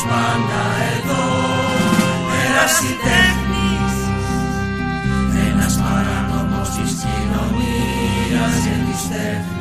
πάντα εδώ, ερασιτέχνης, ένας παράνομος της κοινωνίας και της τέχνης.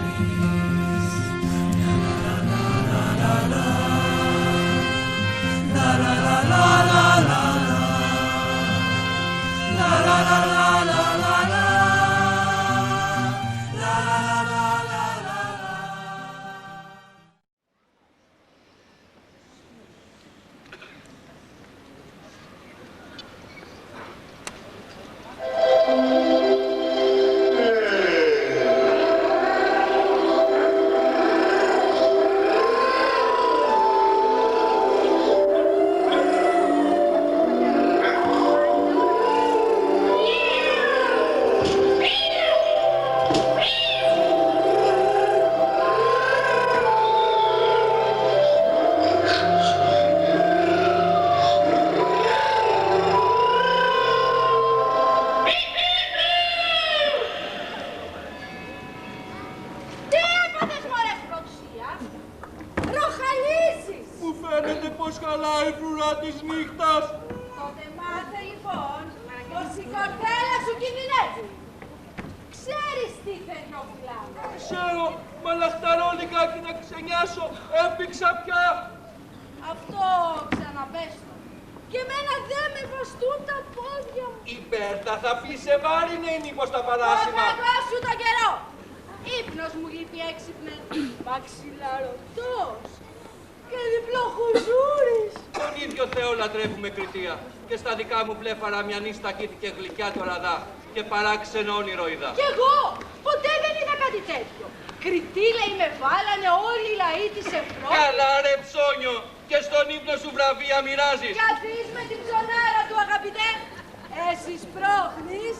Μια νύστακητη και γλυκιά τωραδά και παράξενο όνειρο είδα. Κι εγώ ποτέ δεν είδα κάτι τέτοιο. Κριτή λέει με βάλανε όλοι οι λαοί της Ευρώπης. Καλά ρε ψώνιο, και στον ύπνο σου βραβεία μοιράζεις. Καθείς με την ψωνάρα του αγαπητέ. Εσύ σπρώχνεις,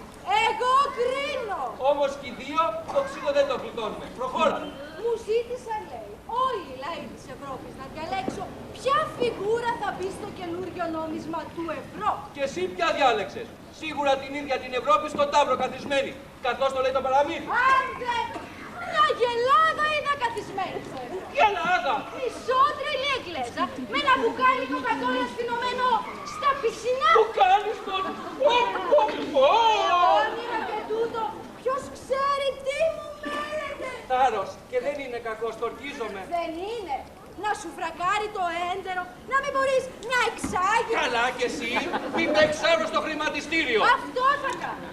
εγώ κρίνω. Όμως και οι δύο το ξύλο δεν το γλιτώνουμε. Προχώρα. Μου ζήτησαν λέει όλοι οι λαοί της Ευρώπης να διαλέξω ποια φιγούρα θα μπει στο καινούριο νόμισμα του ευρώ. Και εσύ ποια διάλεξες? Σίγουρα την ίδια την Ευρώπη στον τάβρο καθισμένη. Καθώς το λέει το παραμύθι. Άντε! Μια γελάδα είδα καθισμένη. Γελάδα! Ισότρελη Εγγλέζα με ένα μπουκάλι κοκακόλα στηνωμένο στα πισινά. Μπουκάλι στον... Όνειρο και τούτο, ποιος ξέρει τι μου μένετε. Θάρρος, και δεν είναι κακό, στορκίζομαι. Δεν είναι. Να σου φρακάρει το έντερο, να μην μπορείς να εξάγεις. Καλά κι εσύ, μην με εξάρω στο χρηματιστήριο. Αυτό θα κάνω.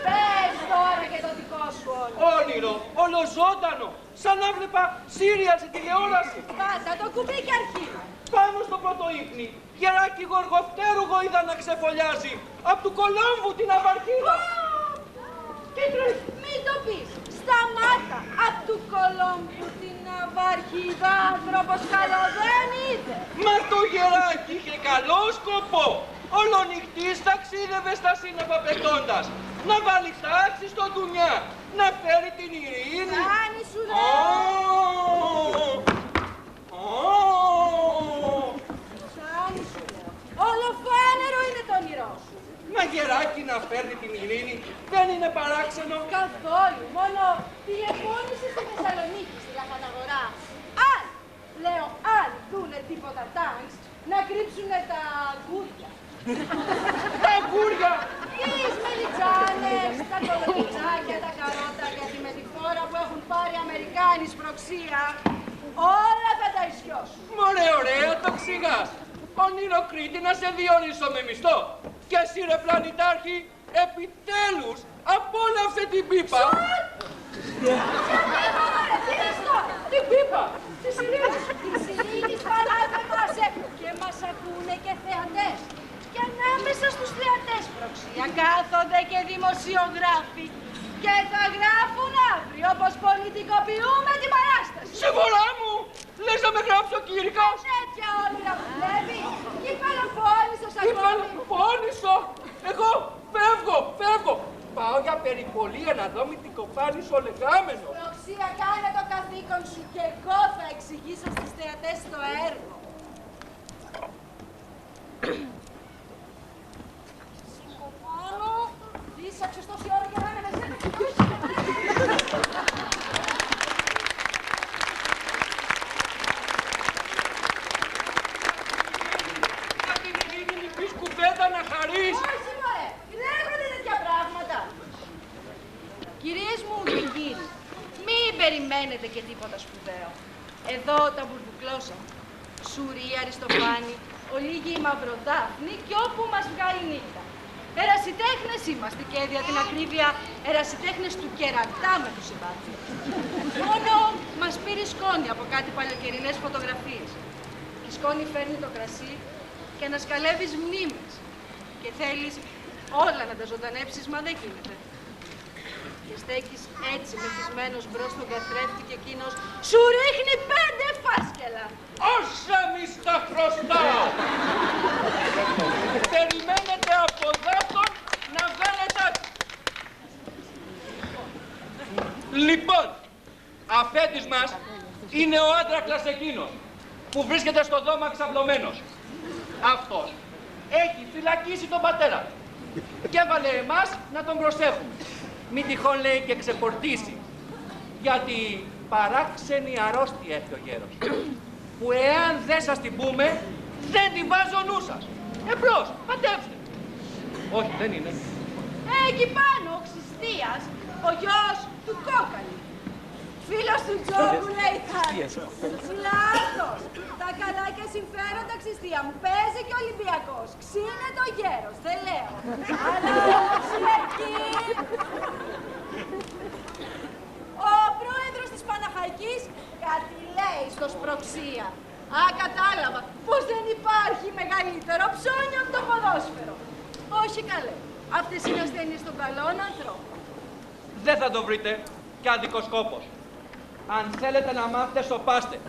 Πες τώρα και το δικό σου όνειρο. Όνειρο, ολοζώντανο, σαν να βλέπα σύριαλ στη τηλεόραση. Πάτα το κουμπί και αρχίδι. Πάνω στο πρώτο ύπνι, γεράκι γοργοφτέρουγο είδα να ξεφωλιάζει. Απ' του Κολόμβου την αβαρκίδα. Μην το πεις. Σταμάτα. Απ' του Κολόμβου την αβαρκίδα άνθρωπος καλό δεν είδε. Μα το γεράκι είχε καλό σκοπό. Ολονυχτής ταξίδευε στα σύννεφα πετώντας. Να βάλει τάξη στο ντουνιά. Να φέρει την ειρήνη. Κάνει σου ρε. Κάνει σου ρε. Ολοφάνερο είναι το όνειρό σου. Μα γεράκι να φέρνει την ειρήνη δεν είναι παράξενο? Καθόλου. Μόνο τηλεφώνησε στη Θεσσαλονίκη, στη Λαχαναγορά. Αν, λέω, αν δούνε τίποτα τάγκς, να κρύψουνε τα γκούρια. Τα γκούρια! Τις μελιτζάνες, τα κολοκυτσάκια, τα καρότακια, τη μετηφόρα που έχουν πάρει Αμερικάνοι σπροξία, όλα θα τα ισιώσουν. Μωρέ, ωραία, το ξηγάς. Ονειροκρίτη να σε διορίσω με μισθό. Και εσύ ρε πλανητάρχη, επιτέλους, απόλαυσε την πίπα. Την πίπα! Τη Σιρήνης! Τη Σιρήνης παράδεμασε και μας ακούνε και θεατές. Και ανάμεσα στους θεατές προξία κάθονται και δημοσιογράφοι. Και θα γράφουν αύριο πως πολιτικοποιούμε την Παράσταση. Συμφορά μου! Λες να με γράψει ο Κήρυκας! Τέτοια όνειρα που βλέπει! Υπεροπόνησος ακόμη! Υπεροπόνησο! Εγώ φεύγω! Πάω για περιπολία να δω με την κοπάνισο λεγάμενο. Προξία, κάνε το καθήκον σου και εγώ θα εξηγήσω στους θεατές το έργο. Συμποπάνω, λύσαξες τόση ώρα για να είναι με σένα. Κυρίες μου και κύριοι, μην περιμένετε και τίποτα σπουδαίο. Εδώ τα μπουρμπουκλώσαμε. Σουρή, Αριστοφάνη, ολίγη η Μαυροδάφνη και όπου μας βγάλει νύχτα. Ερασιτέχνες είμαστε και για την ακρίβεια ερασιτέχνες του κερατά με τους συμπάθειες. Μόνο μας πήρε σκόνη από κάτι παλαιοκαιρινές φωτογραφίες. Η σκόνη φέρνει το κρασί και ανασκαλεύεις μνήμες. Και θέλεις όλα να τα ζωντανέψεις, μα δεν γίνεται. Και στέκεις έτσι μεθυσμένος μπρος στον καθρέφτη και εκείνος σου ρίχνει 5 φάσκελα. Όσα μη στα χρωστάω! Περιμένετε από δάτον να βγάλετε άκρη. Λοιπόν, αφέντης μας είναι ο άντρακλας εκείνος που βρίσκεται στο δώμα ξαπλωμένος. Αυτός έχει φυλακίσει τον πατέρα του και έβαλε εμάς να τον προσέχουμε. Μην τυχόν λέει και ξεπορτήσει, γιατί παράξενη αρρώστια έχει ο γέρος, που εάν δεν σας την πούμε, δεν την βάζω νου σας. Εμπρός, πατέψτε. Όχι, δεν είναι. Εκεί πάνω ο Ξυστίας, ο γιος του Κόκαλη. Φίλος του Τζόγου λέει Θάνος. Λάθος. Τα καλά και συμφέροντα Ξυστία μου. Παίζει και ο Ολυμπιακός. Ξύνε το γέρος, δεν λέω. Αλλά όχι εκεί. Ο πρόεδρος της Παναχαϊκής κάτι λέει στο Σπροξία. Α, κατάλαβα πως δεν υπάρχει μεγαλύτερο ψώνιο από το ποδόσφαιρο. Όχι καλέ. Αυτές είναι ασθένειες των καλών ανθρώπων. Δεν θα το βρείτε κι άδικος κόπος. Αν θέλετε να μάθετε, σοπάστε.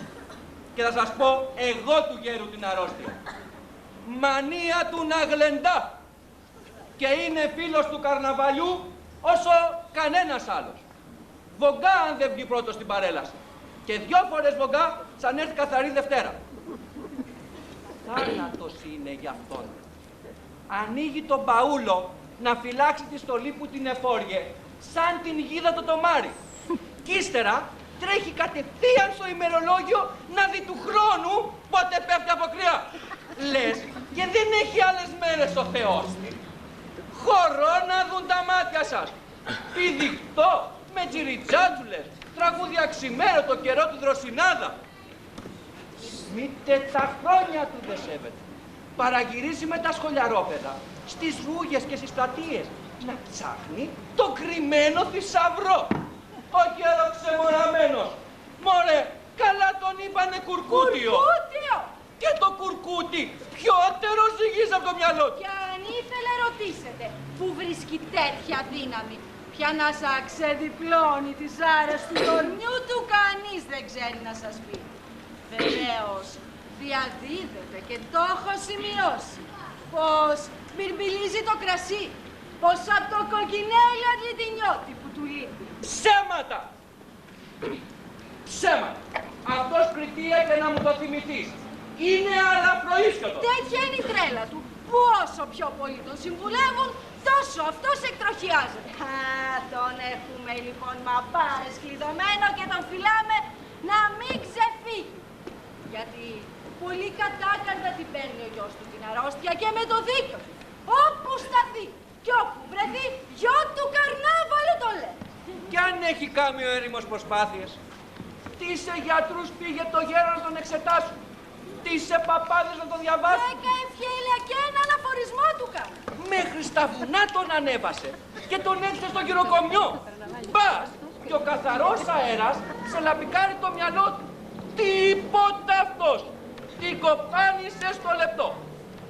Και θα σας πω εγώ του γέρου την αρρώστια. Μανία του να γλεντά. Και είναι φίλος του καρναβαλιού όσο κανένας άλλος. Βογκά αν δεν βγει πρώτος στην παρέλαση. Και 2 φορές βογκά σαν έρθει καθαρή Δευτέρα. Θάνατος είναι για αυτόν. Ανοίγει τον μπαούλο να φυλάξει τη στολή που την εφόργε σαν την γίδα το τομάρι. Κι ύστερα τρέχει κατευθείαν στο ημερολόγιο να δει του χρόνου πότε πέφτει από κρυά. Λες και δεν έχει άλλες μέρες ο Θεός. Χωρώ να δουν τα μάτια σας. Πηδικτό με τσιριτσάτζουλες, τραγούδια ξημέρωτο καιρό του Δροσινάδα. Μήτε τα χρόνια του δεν σέβεται. Παραγυρίζει με τα σχολιαρόπεδα στις ρούγες και στις πλατείες να ψάχνει το κρυμμένο θησαυρό. Ο γεροξεμοραμένος. Μωρέ, καλά τον είπανε κουρκούτιο. Κουρκούτιο! Και το κουρκούτι πιότερο ζυγίζει από το μυαλό του. Κι αν ήθελε ρωτήσετε, πού βρίσκει τέτοια δύναμη, πια να σας ξεδιπλώνει τις άρες του τορνιού του, κανείς δεν ξέρει να σας πει. Βεβαίως, διαδίδεται και το έχω σημειώσει, πως μπιρμπιλίζει το κρασί, πως από το κοκκινέλι αγλιτινιώτη που του λείπει. Ψέματα! Ψέματα! Αυτός κριτίεται να μου το θυμηθείς. Είναι αλαφροίσιωτος. Τέτοια είναι η τρέλα του, που όσο πιο πολύ τον συμβουλεύουν, τόσο αυτός εκτροχιάζεται. Α, τον έχουμε λοιπόν μαπάρες κλειδωμένο και τον φυλάμε να μην ξεφύγει. Γιατί πολύ κατάκαρδα την παίρνει ο γιος του την αρρώστια και με το δίκιο του. Όπου σταθεί και όπου βρεθεί, γιο του καρνάβαλου το λέει. Κι αν έχει κάνει ο έρημος προσπάθειες, τι σε γιατρούς πήγε το γέρο να τον εξετάσουν, τι σε παπάδες να τον διαβάσουν. 10 ευχέλια και ένα αναφορισμό του κάνει. Μέχρι στα βουνά τον ανέβασε και τον έριξε στο γυροκομιό. Μπας! Και ο καθαρός αέρας σε λαπικάρει το μυαλό του. Τίποτα αυτός! Την κοπάνισε στο λεπτό.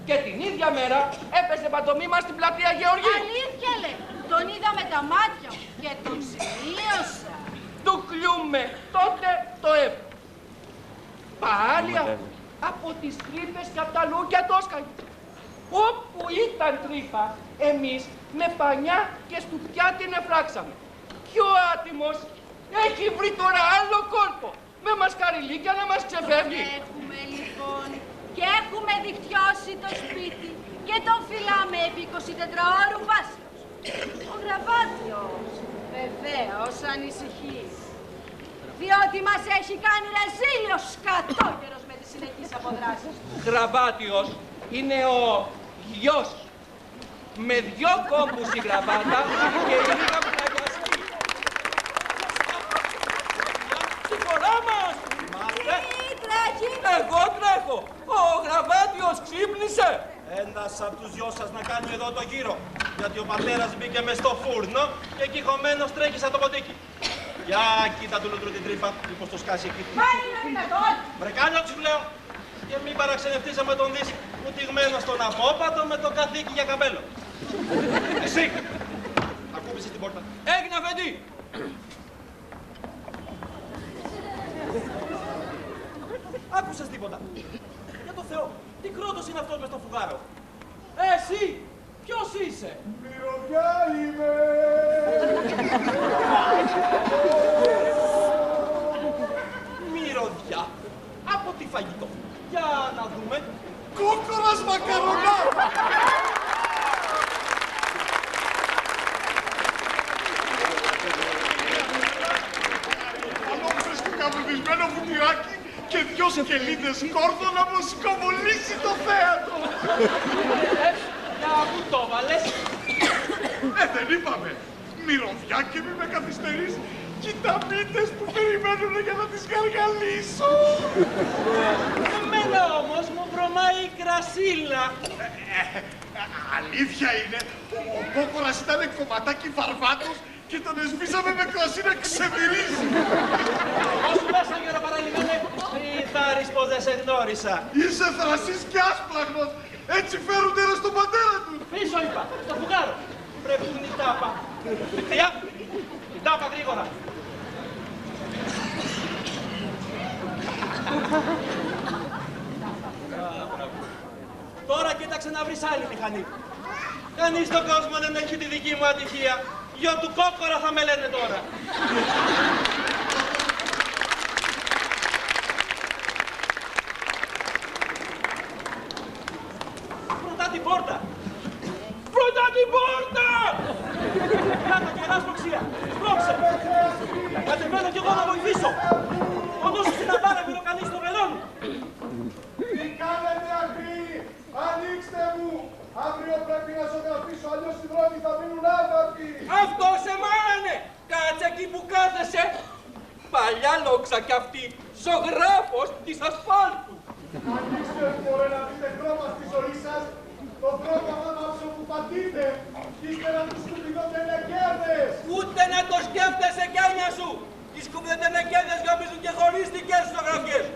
Και την ίδια μέρα έπεσε παντομήμα στην πλατεία Γεωργίου. Αλήθεια λέει, τον είδα με τα μάτια μου και τον σημείωσα. Του κλιούμε, τότε το έβγαλε. Πάλια από τις τρύπες και από τα λούκια το έσκαγε. Όπου ήταν τρύπα, εμείς με πανιά και στουπιά την εφράξαμε. Και ο άτιμος έχει βρει τώρα άλλο κόλπο, με μασκαριλίκια να μας ξεφεύγει. Έχουμε λοιπόν και έχουμε δικτυώσει το σπίτι και τον φυλάμε επί 24 ώρου βάσεως. Ο Γραβάτιος βεβαίως ανησυχεί, διότι μας έχει κάνει ρεζίλιος σκατόκερος με τις συνεχείς αποδράσεις. Γραβάτιος είναι ο γιος. Με 2 κόμπους η γραβάτα και η λίγα πλαγιαστή. ένας από τους δυο σας να κάνει εδώ το γύρο. Γιατί ο πατέρας μπήκε μες στο φούρνο και εκεί χωμένος τρέχει σαν το ποντίκι. Για κοίτα του λουτρού την τρύπα, μήπως το σκάσει εκεί. Μα είναι δυνατόν! Βρε κάνε ό,τι σου λέω. Και μην παραξενευτείς άμα τον δεις κουτιγμένο στον απόπατο με το καθήκη για καμπέλο. Εσύ! Ακούμπησες την πόρτα. Έγινε, αφέντη! Άκουσες τίποτα. Για το Θεό, τι κρότος είναι αυτός μες στο φουγάρο. Εσύ! Ποιος είσαι? Μυρωδιά είμαι! Μυρωδιά. Από τι φαγητό. Για να δούμε. Κόκορας μακαρονά! Ανώψες του καβουδισμένο βουτυράκι και δυο σκελίδες κόρδο να μου σκοβολήσει το θέατρο! Για πού το βάλες? Δεν είπαμε! Μυρωδιά και μη με καθυστερείς! Κοίτα μύτες που περιμένουν για να τις γαργαλίσω! Εμένα όμως μου βρωμάει η κρασίλα. Αλήθεια είναι, ο Κόκορας ήταν κομματάκι βαρβάτος και τον εσβήσαμε με κρασί να ξεμυρίζει. Όσο μέσα γύρω παραλυμμένε, φρυθάρεις πως δεν σε γνώρισα. Είσαι θρασής και άσπλαγνος, έτσι φέρουν ένα στον πατέρα του. Πίσω είπα, στο φουγάρο. Πρέπει την τάπα. Νυχτιά, την τάπα γρήγορα. Τώρα κοίταξε να βρεις άλλη μηχανή. Κανείς στον κόσμο δεν έχει τη δική μου ατυχία. Γιο του Κόκορα θα με λένε τώρα. Πρώτα την πόρτα. Πρώτα την πόρτα! Κάτω κερά σπροξία. Σπρώξε. Κατεβαίνω κι εγώ να βοηθήσω. Οδούς στην αντάρα μην το κανείς στο βελόνι. Τι κάνετε αγροί, ανοίξτε μου. Αύριο πρέπει να ζωγραφίσω, αλλιώς οι δρόμοι θα μείνουν άδαποι. Αυτό σε μάνε! Κάτσε εκεί που κάθεσαι! Παλιά λόξα κι αυτή, ζωγράφος της ασφάλτου! Ανοίξτε μωρέ να δείτε χρώμα στη ζωή σας. Το πρώτο αμάξο που πατείτε, κι ύστερα τους σκουπιδοτενεκέδες. Ούτε να το σκέφτεσαι κι άνια σου! Οι σκουπιδοτενεκέδες γαμίζουν και χωρίς δικές σου ζωγραφιές!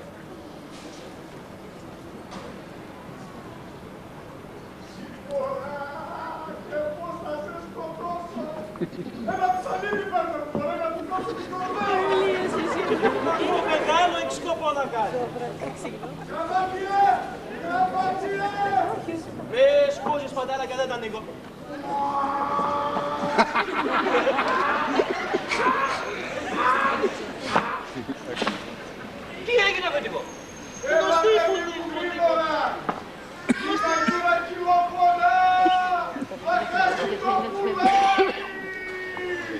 Και πώς θα σε σκοτώσω. Ένα ψαλίδι παίρνω μωρέ να του δώσω την κορδέλα. Το μεγάλο έχει σκοπό να κάνει. Γραμμάτιε! Γραμμάτιε! Μη σκούζεις πατέρα και δεν τα ανοίγω. Τι έγινε αφεντικό? Έλα παιδί μου γρήγορα! Κοίτα κύρα κυλόπολα! Θα χάσει το πουλάρι!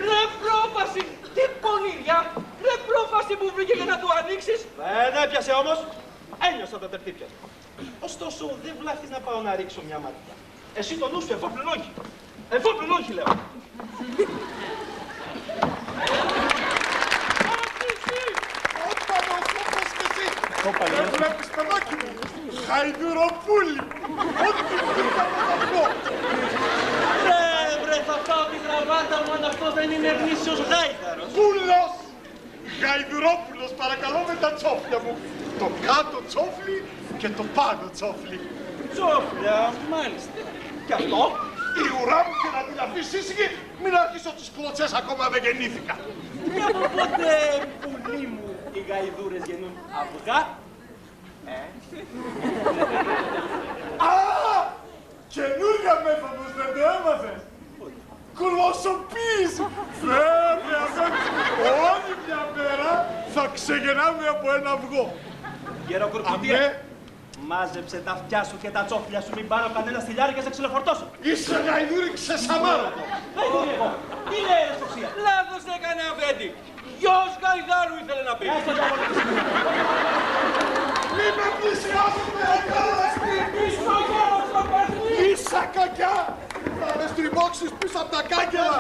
Ρε πρόφαση! Τι πονηριά! Ρε πρόφαση που βρήκε για να του ανοίξεις! Δεν έπιασε όμως. Ένιωσα το τερτύπιασμα. Ωστόσο δεν βλάφτεις να πάω να ρίξω μια μάτια. Εσύ το νου σου εφόπλην όχι. Εφόπλην όχι λέω. Όταν ο Κόκος και εσύ δεν βλέπεις παιδάκι μου. Χαϊδουροπούλη! Ό,τι βρήκα θα πω. Βρε, θα πάω την γραβάτα μου αν αυτός δεν είναι γνήσιος γάιδαρος. Πούλος! Γαϊδουρόπουλος, παρακαλώ με τα τσόφλια μου. Το κάτω τσόφλι και το πάνω τσόφλι. Τσόφλια, μάλιστα. Κι αυτό. Η ουρά μου και να την αφήσεις ήσυχη, μην αρχίσω τις κλωτσές ακόμα δεν γεννήθηκα. Και από πότε, πουλί μου, οι γαϊδούρες γεννούν αυγά. Α! Καινούργια μέθοδος δεν το έμαθες. Κολοσσοποίηση. Βέβαια, όλη μια μέρα θα ξεγεννάμε από ένα αυγό. Γέρο κουρκουτία, μάζεψε τα αυτιά σου και τα τσόφλια σου, μην πάρω κανένα στυλιάρι και σε ξυλοφορτώσω. Είσαι γαϊδούρη ξεσαμάρα. Γαϊδούρι εγώ. Τι λέει ρε Σοξία. Λάθος έκανε αφέντη! Γιος Γαϊδάρου ήθελε να πει! Μη με πλησιάσετε, Πίσω γέρος στο παιχνίδι! Ίσα κακιά. Θα με στριμώξεις πίσω απ' τα κάγκελα.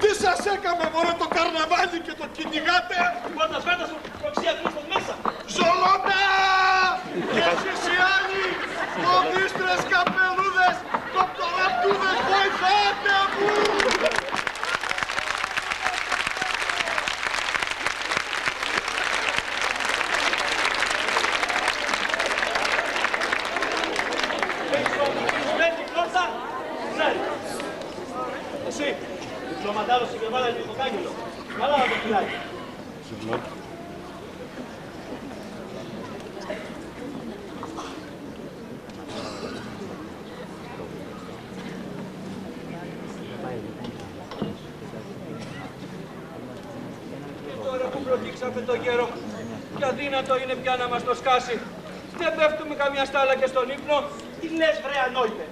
Τι σας έκαμε μωρέ το καρναβάλι και το κυνηγάτε. Πρώτα σφαίτα σου, προξία κλείστον μέσα. Ζολότα! Και εσείς οι άλλοι, Μαγίστρες, καπελούδες, δοκτοραντούδες, βοηθάτε μου! Εσύ, διπλωματάρος και βάλε το κάγκελο. Καλά να το φυλάκι. Και τώρα που προδείξαμε το γέρο, κι αδύνατο είναι πια να μας το σκάσει. Δεν πέφτουμε καμιά στάλα και στον ύπνο. Τι λες βρε ανόητε.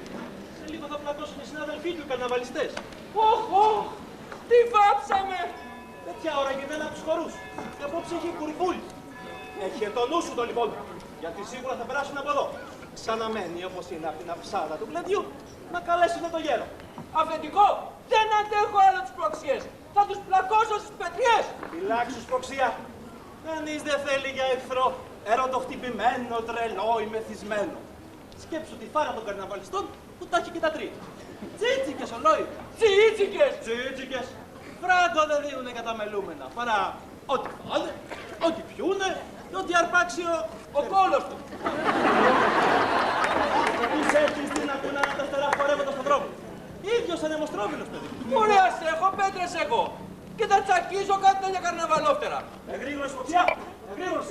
Σε λίγο θα πλακώσουν οι συνάδελφοί του οι καρναβαλιστές. Όχο, τι βάψαμε! Τέτοια ώρα γίνεται ένα από τους χορούς. Και απόψε έχει κουρμπούλ. Έχει το νου σου το λοιπόν. Γιατί σίγουρα θα περάσουν από εδώ. Ξαναμένει όπως είναι από την αψάδα του κλαδιού να καλέσουν το γέρο. Αφεντικό, δεν αντέχω άλλο τις προξιές. Θα τους πλακώσω στις πετριές. Φυλάξου σπροξία. Κανείς δεν θέλει για εχθρό ερωτοχτυπημένο, τρελό ή μεθυσμένο. Σκέψου τη φάρα των καρναβαλιστών που τα έχει και τα τρία. Τσίτσικες ολόι. Τσίτσικες. Τσίτσικες. Φράγκο δεν δίνουνε κατά μελούμενα. Παρά ό,τι φάνε, ό,τι πιούνε και ό,τι αρπάξει ο κόλος του. Τους έχεις δει να κουνάνε τα στερά χορεύοντας στον δρόμο. Ίδιος ανεμοστρόβιλος, παιδί. Ωραία σε έχω, πέτρες έχω. Και θα τσακίζω κάτι τέτοια καρναβαλόφτερα. Εγρήγορες φωτιά, εγρήγορες.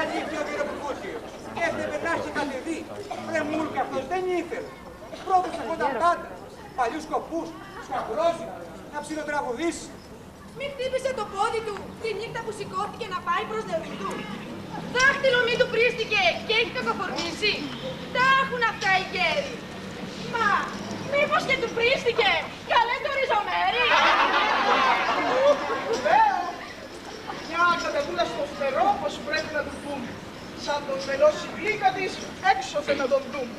αλήθεια ο Γεροπουκούτιος. Έπρεπε να έχει κατεβεί. Ρε Μούρκα, αυτός δεν ήθελε. Πρώτος να κονταρτάτες, παλιούς σκοπούς, σκαπουρώσει, να ψιλοτραγουδήσει. Μη χτύπησε το πόδι του τη νύχτα που σηκώθηκε να πάει προς Λεωνίδου. Δάχτυλο μη του πρίστηκε και έχει κακοφορμήσει. Τα έχουν αυτά οι γέροι. Μα, μήπως και του πρίστηκε. Καλέ το ριζομέρι. Μια κατεβούλα στο φτερό πως πρέπει να του πούμε. Σαν τον μελώσει η γλύκα της, έξωθε να τον δούμε.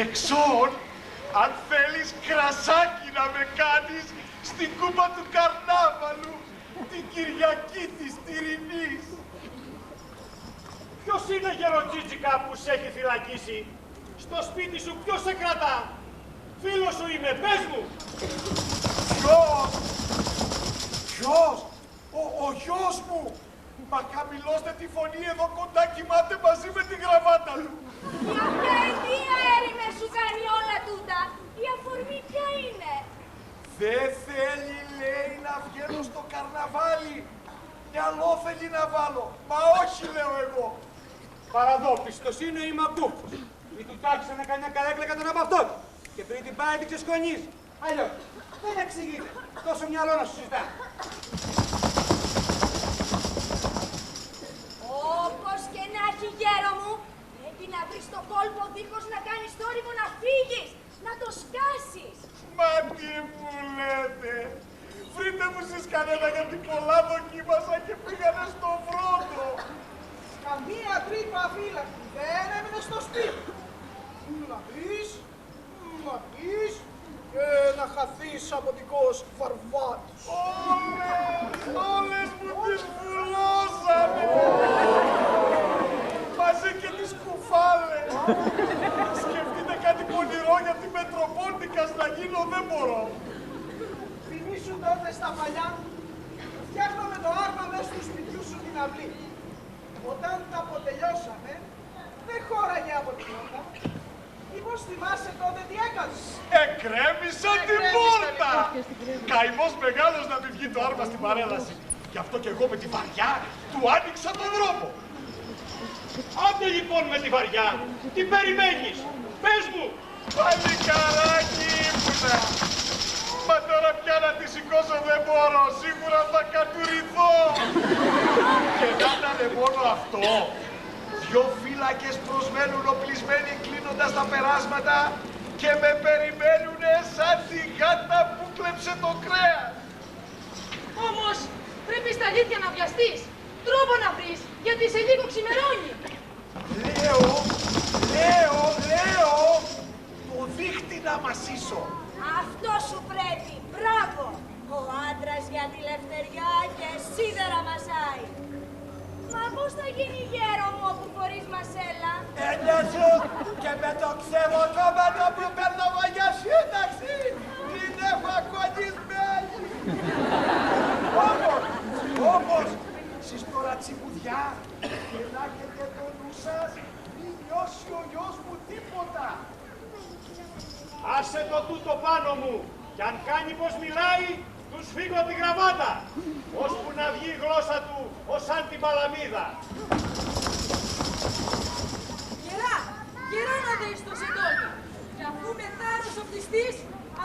Εξών, αν θέλεις κρασάκι να με κάνεις στην κούπα του καρνάβαλου την Κυριακή της Τυρινής. Ποιος είναι γεροτσίτσικα που σε έχει φυλακίσει? Στο σπίτι σου ποιος σε κρατά? Φίλος σου είμαι, πες μου! Ποιος? Ο γιος μου! Μα χαμηλώστε τη φωνή, εδώ κοντά κοιμάται μαζί με τη γραβάτα του. Για τι έρημες σου κάνει όλα τούτα? Η αφορμή ποια είναι? Δεν θέλει, λέει, να βγαίνω στο καρναβάλι. Μυαλό θέλει να βάλω. Μα όχι, λέω εγώ. Παραδόπιστος είναι η Μαμπούφος. Μη του τάξεις να κάνει μια καρέκλα κατά από αυτόν. Και πριν την πάει την ξεσκονίζει. Αλλιώς, δεν εξηγείται. Τόσο μυαλό να σου συζητά. Όπως και να έχει, γέρο μου, πρέπει να βρεις το κόλπο δίχως να κάνεις θόρυβο να φύγεις, να το σκάσεις. Μα τι μου λέτε? Βρείτε μου εσείς κανένα, γιατί πολλά δοκίμασα και πήγανε στο βρόντο. Καμία τρύπα αφύλακτη δεν έμεινε στο σπίτι. Να πεις και να χαθείς αποδικός βαρβάτος. Όλες μου τις βουλώσανε. Μαζί και τις κουφάλες. Σκεφτείτε κάτι πονηρό, γιατί Μετροπόλτικας να γίνω δεν μπορώ. Θυμήσου τότε στα παλιά, φτιάχναμε το άρμα μέσα του σπιτιού σου την αυλή. Όταν τα αποτελειώσαμε, δεν χώραγε από την πόρτα. Μήπως θυμάσαι τότε τι έκανες? Εκρέμισα την πόρτα! Καημός μεγάλος να μην βγει το άρμα στην παρέλαση. Γι' αυτό και εγώ με τη βαριά του άνοιξα τον δρόμο. Άντε λοιπόν με τη βαριά. Τι περιμένεις. Πες μου. Παλικαράκι ήμουνα. Μα τώρα πια να τη σηκώσω δεν μπορώ. Σίγουρα θα κατουρηθώ. Και να ήταν μόνο αυτό. Δυο φύλακες προσμένουν οπλισμένοι κλείνοντας τα περάσματα και με περιμένουνε σαν τη γάτα που κλέψε το κρέας. Όμως πρέπει στα αλήθεια να βιαστείς. Τρόπο να βρεις, γιατί σε λίγο ξημερώνει. Λέω, το δίχτυ να μασίσω. Αυτό σου πρέπει. Μπράβο. Ο άντρας για τη λευτεριά και σίδερα μασάει. Μα πώς θα γίνει γέρο μου όπου χωρίς μασέλα. Ένιωσου και με το ξεβοκόμενο που παίρνω εγώ για σύνταξη είναι φακονισμένη. Όμως, εσείς τώρα τσιμπουδιά, ελάχετε το νου σας, μην νιώσει ο γιος μου τίποτα. Άσε το τούτο πάνω μου. Κι αν κάνει πως μιλάει, του σφίγγω τη γραβάτα. Ώσπου να βγει η γλώσσα του ως σαν την παλαμίδα. Γερά να δεις το σεντόνι. Κι αφού με θάρρος οπλιστείς,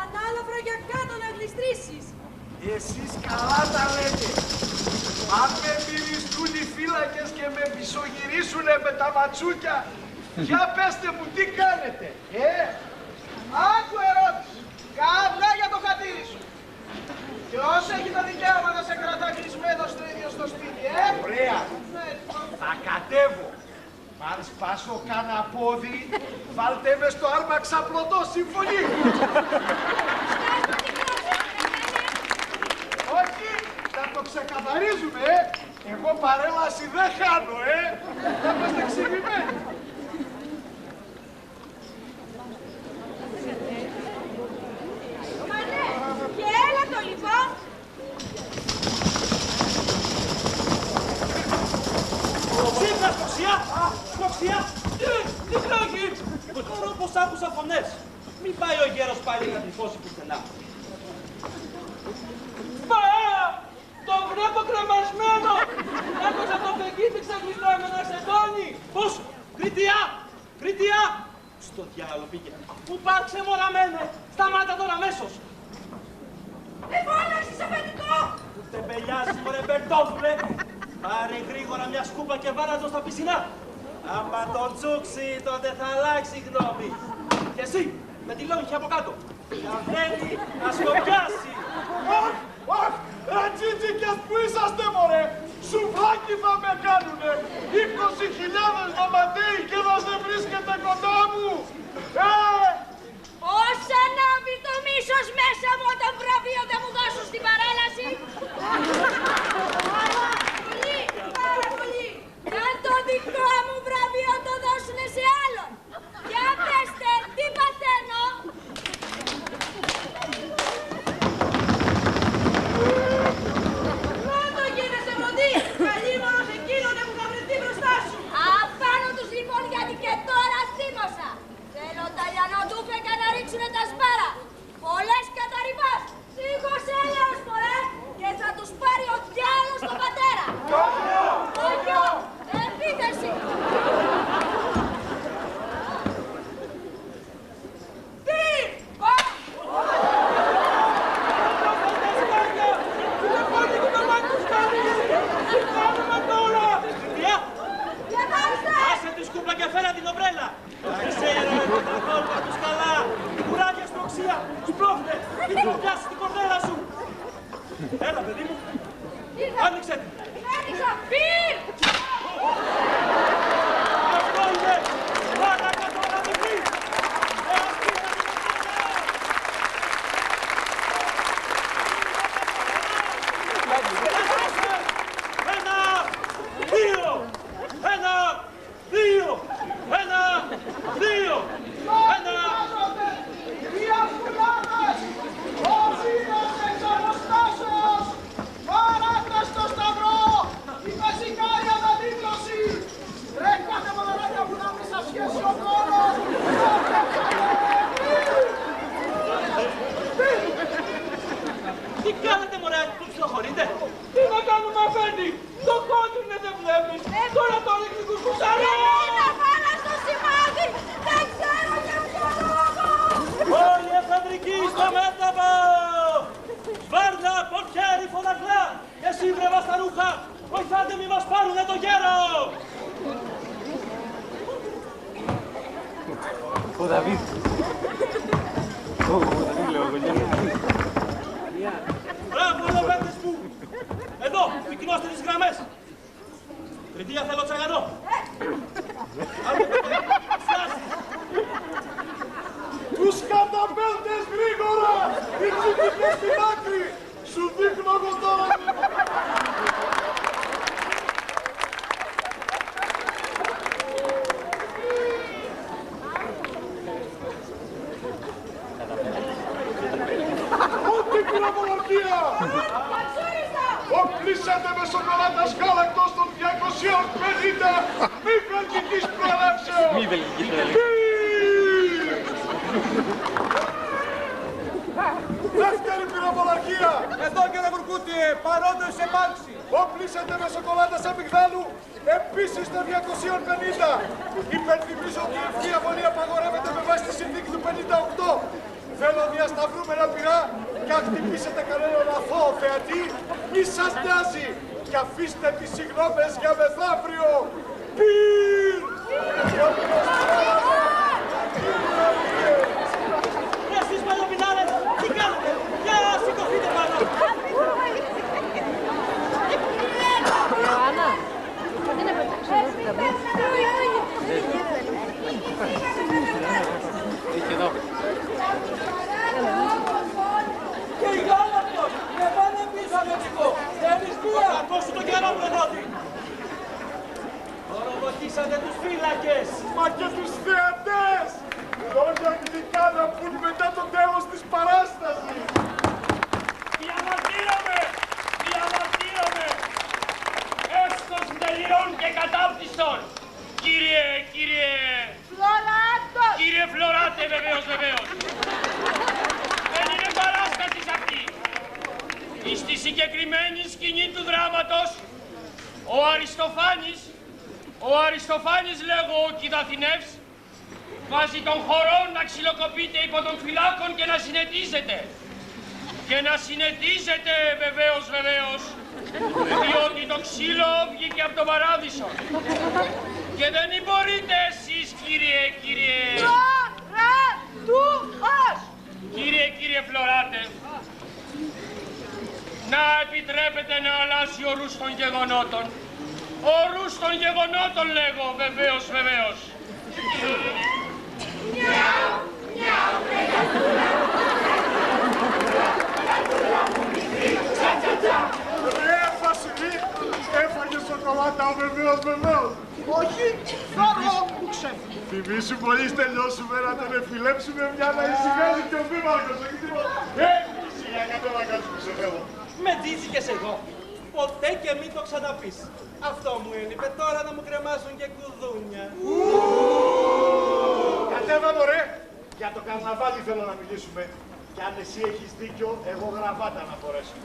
ανάλαφρα για κάτω να γλιστρήσεις. Εσείς καλά τα λέτε. Αν με μυριστούν οι φύλακες και με πισωγυρίσουνε με τα ματσούκια, για πέστε μου τι κάνετε, Άκου ερώτηση. Κάτω για το χατήρι σου. Ποιος έχει το δικαίωμα να σε κρατά κλεισμένο στο ίδιο στο σπίτι, Ωραία. Θα κατέβω. Αν σπάσω κάνα πόδι, βάλτε με στο άρμα ξαπλωτό, συμφωνεί. Όχι, θα το ξεκαθαρίζουμε, Εγώ παρέλαση δεν χάνω, Θα είμαστε εξηγημένοι. Μα ναι, και έλα το λοιπόν. Ξύπνα, Φωξιά! Φωξιά! Τι τρέχει! Τώρα πως άκουσα φωνές. Μην πάει ο γέρος πάλι να τρυφώσει πουθενά. Πα! Το βλέπω κρεμασμένο! Άκουσα το φεγγίτι ξαγλιστά με ένα σεντόνι! Πώς! Κριτιά! Κριτιά! Στο διάλογο πήγε. Πού πάρξε μοραμένε! Σταμάτα τώρα αμέσως! Δεν φώναξες αφεντικό! Που τεμπελιάζει μωρέ Μπερτόφουλε! Πάρε γρήγορα μια σκούπα και βάραζο στα πισινά. Άμα τον τσούξει, τότε θα αλλάξει γνώμη. Και εσύ, με τη λόγχη από κάτω. Αν θέλει να σκοπιάσει. Αχ, ρατζίτζικες που είσαστε μωρέ. Σουβλάκι θα με κάνουνε. 20.000 δωματέοι και να σε βρίσκετε κοντά μου. Πώς ανάβει το μίσος μέσα μου όταν βραβείο δεν μου δώσουν στην παρέλαση. Πολύ, πάρα πολύ. Αν το δικό μου βραβείο το δώσουνε σε άλλον. Για πέστε, τι παθαίνω. Πρώτο γίνεσαι μοντή. Καλή μόνο σε εκείνον που θα βρεθεί μπροστά σου. Απάνω τους λοιπόν γιατί και τώρα θύμωσα. Θέλω τα λιανοτούφεκα να ρίξουνε τα σπάρα. Πολλές καταρρυβάς. Σίγος έλεος μωρέ. Και θα τους πάρει ο διάολος τον πατέρα. Κόγιο! Επίθεση! Τι! Άσε τη σκούπλα και φέρα την ομπρέλα. Τα ξέρω εγώ τα κόλπα τους καλά. Κουράγια στο οξία, σπρώχνε. Μην του πιάσεις την κορδέλα σου. Έλα παιδί μου. Άνοιξε την. Άνοιξα! Πυρ! Αυτό είναι. Πάτα κάτω να μην πει. Ένα, δύο. Ένα, δύο. Ένα, δύο. Ένα. Οι Αυγουλάδες, όσοι είναι εξ αποστάσεως, παράτε στο σταυρό Εσύ βρε βασταρούχα! Βοηθάτε μη μας πάρουνε το γέρο! Ο Δαβίδ. Μπράβο, λοβέντες μου! Εδώ, πυκνώστε τις γραμμές! Τριτία θέλω τσαγανό! Τους καταπέλτες γρήγορα! Οι τσιμπικές στην άκρη! Σου δείχνω εγώ τώρα! Ό,τι πυροβολοκία! Οπλίσατε με σοκολάτας γάλακτος των 250 μη βελγικής προελεύσεως! Μη βελγικής προελεύσεως. Δεύτερη πυροβολαρχία! Εδώ κύριε Βουρκούτη, παρόντος σε πάξη. Όπλισατε με σοκολάτας αμυγδάλου επίσης των 250. Υπενθυμίζω ότι η ευθεία φωνή απαγορεύεται με βάση τη συνθήκη του 58. Θέλω διασταυρούμενα πυρά και αν χτυπήσετε κανέναν αθώο θεατή, μη σας νοιάζει και αφήστε τις συγγνώμες για μεθαύριο. Πυρ! Εσείς παλιοπινάρες, τι κάνετε! Για σηκωθείτε πάνω! Ιωάννα, δεν είναι Έχει εδώ. Και η γάλακτος, με πάνε πίσω Μεξικό. Θέλεις μία. Ακούσου το καιρό προδότη! Οροδοκίσατε τους φύλακες! Μα και τους θεατές! Λόγια γλυκά να πουν μετά το τέλος της παράστασης! Διαμαρτύρομαι! Διαμαρτύρομαι! Εύστος τελειών και κατάπτυστον! Κύριε... Φλωράτος! Κύριε Φλωράτε, βεβαίως. Δεν είναι παράσταση αυτή. Στη συγκεκριμένη σκηνή του δράματος, ο Αριστοφάνης λέγω ο Κιδαθινεύς, βάζει τον χορό να ξυλοκοπείται υπό των φυλάκων και να συνετίζεται. Και να συνετίζεται βεβαίως, διότι το ξύλο βγήκε από τον παράδεισο. Και δεν μπορείτε εσείς, κύριε... Κύριε Φλωράτε, να επιτρέπετε να αλλάζει ο ρούς των γεγονότων. Ο ρούς των γεγονότων λέγω, βεβαίως. Βασιλή, έφαγε σοκολάτα ο βεβαίως. Όχι, φάρω που ξέφυγε. Θυμήσου μόλις τελειώσουμε να τον εφηλέψουμε μια να ησυχάζει και ο δήμαρχος. Σιγά κατέβα κάτω που σε θέλω. Με τζίτσικες εγώ. Ποτέ και μην το ξαναπείς. Αυτό μου έλειπε τώρα να μου κρεμάσουν και κουδούνια. Κατέβα μωρέ. Για το καρναβάλι θέλω να μιλήσουμε. Κι αν εσύ έχεις δίκιο, εγώ γραβάτα να φορέσω.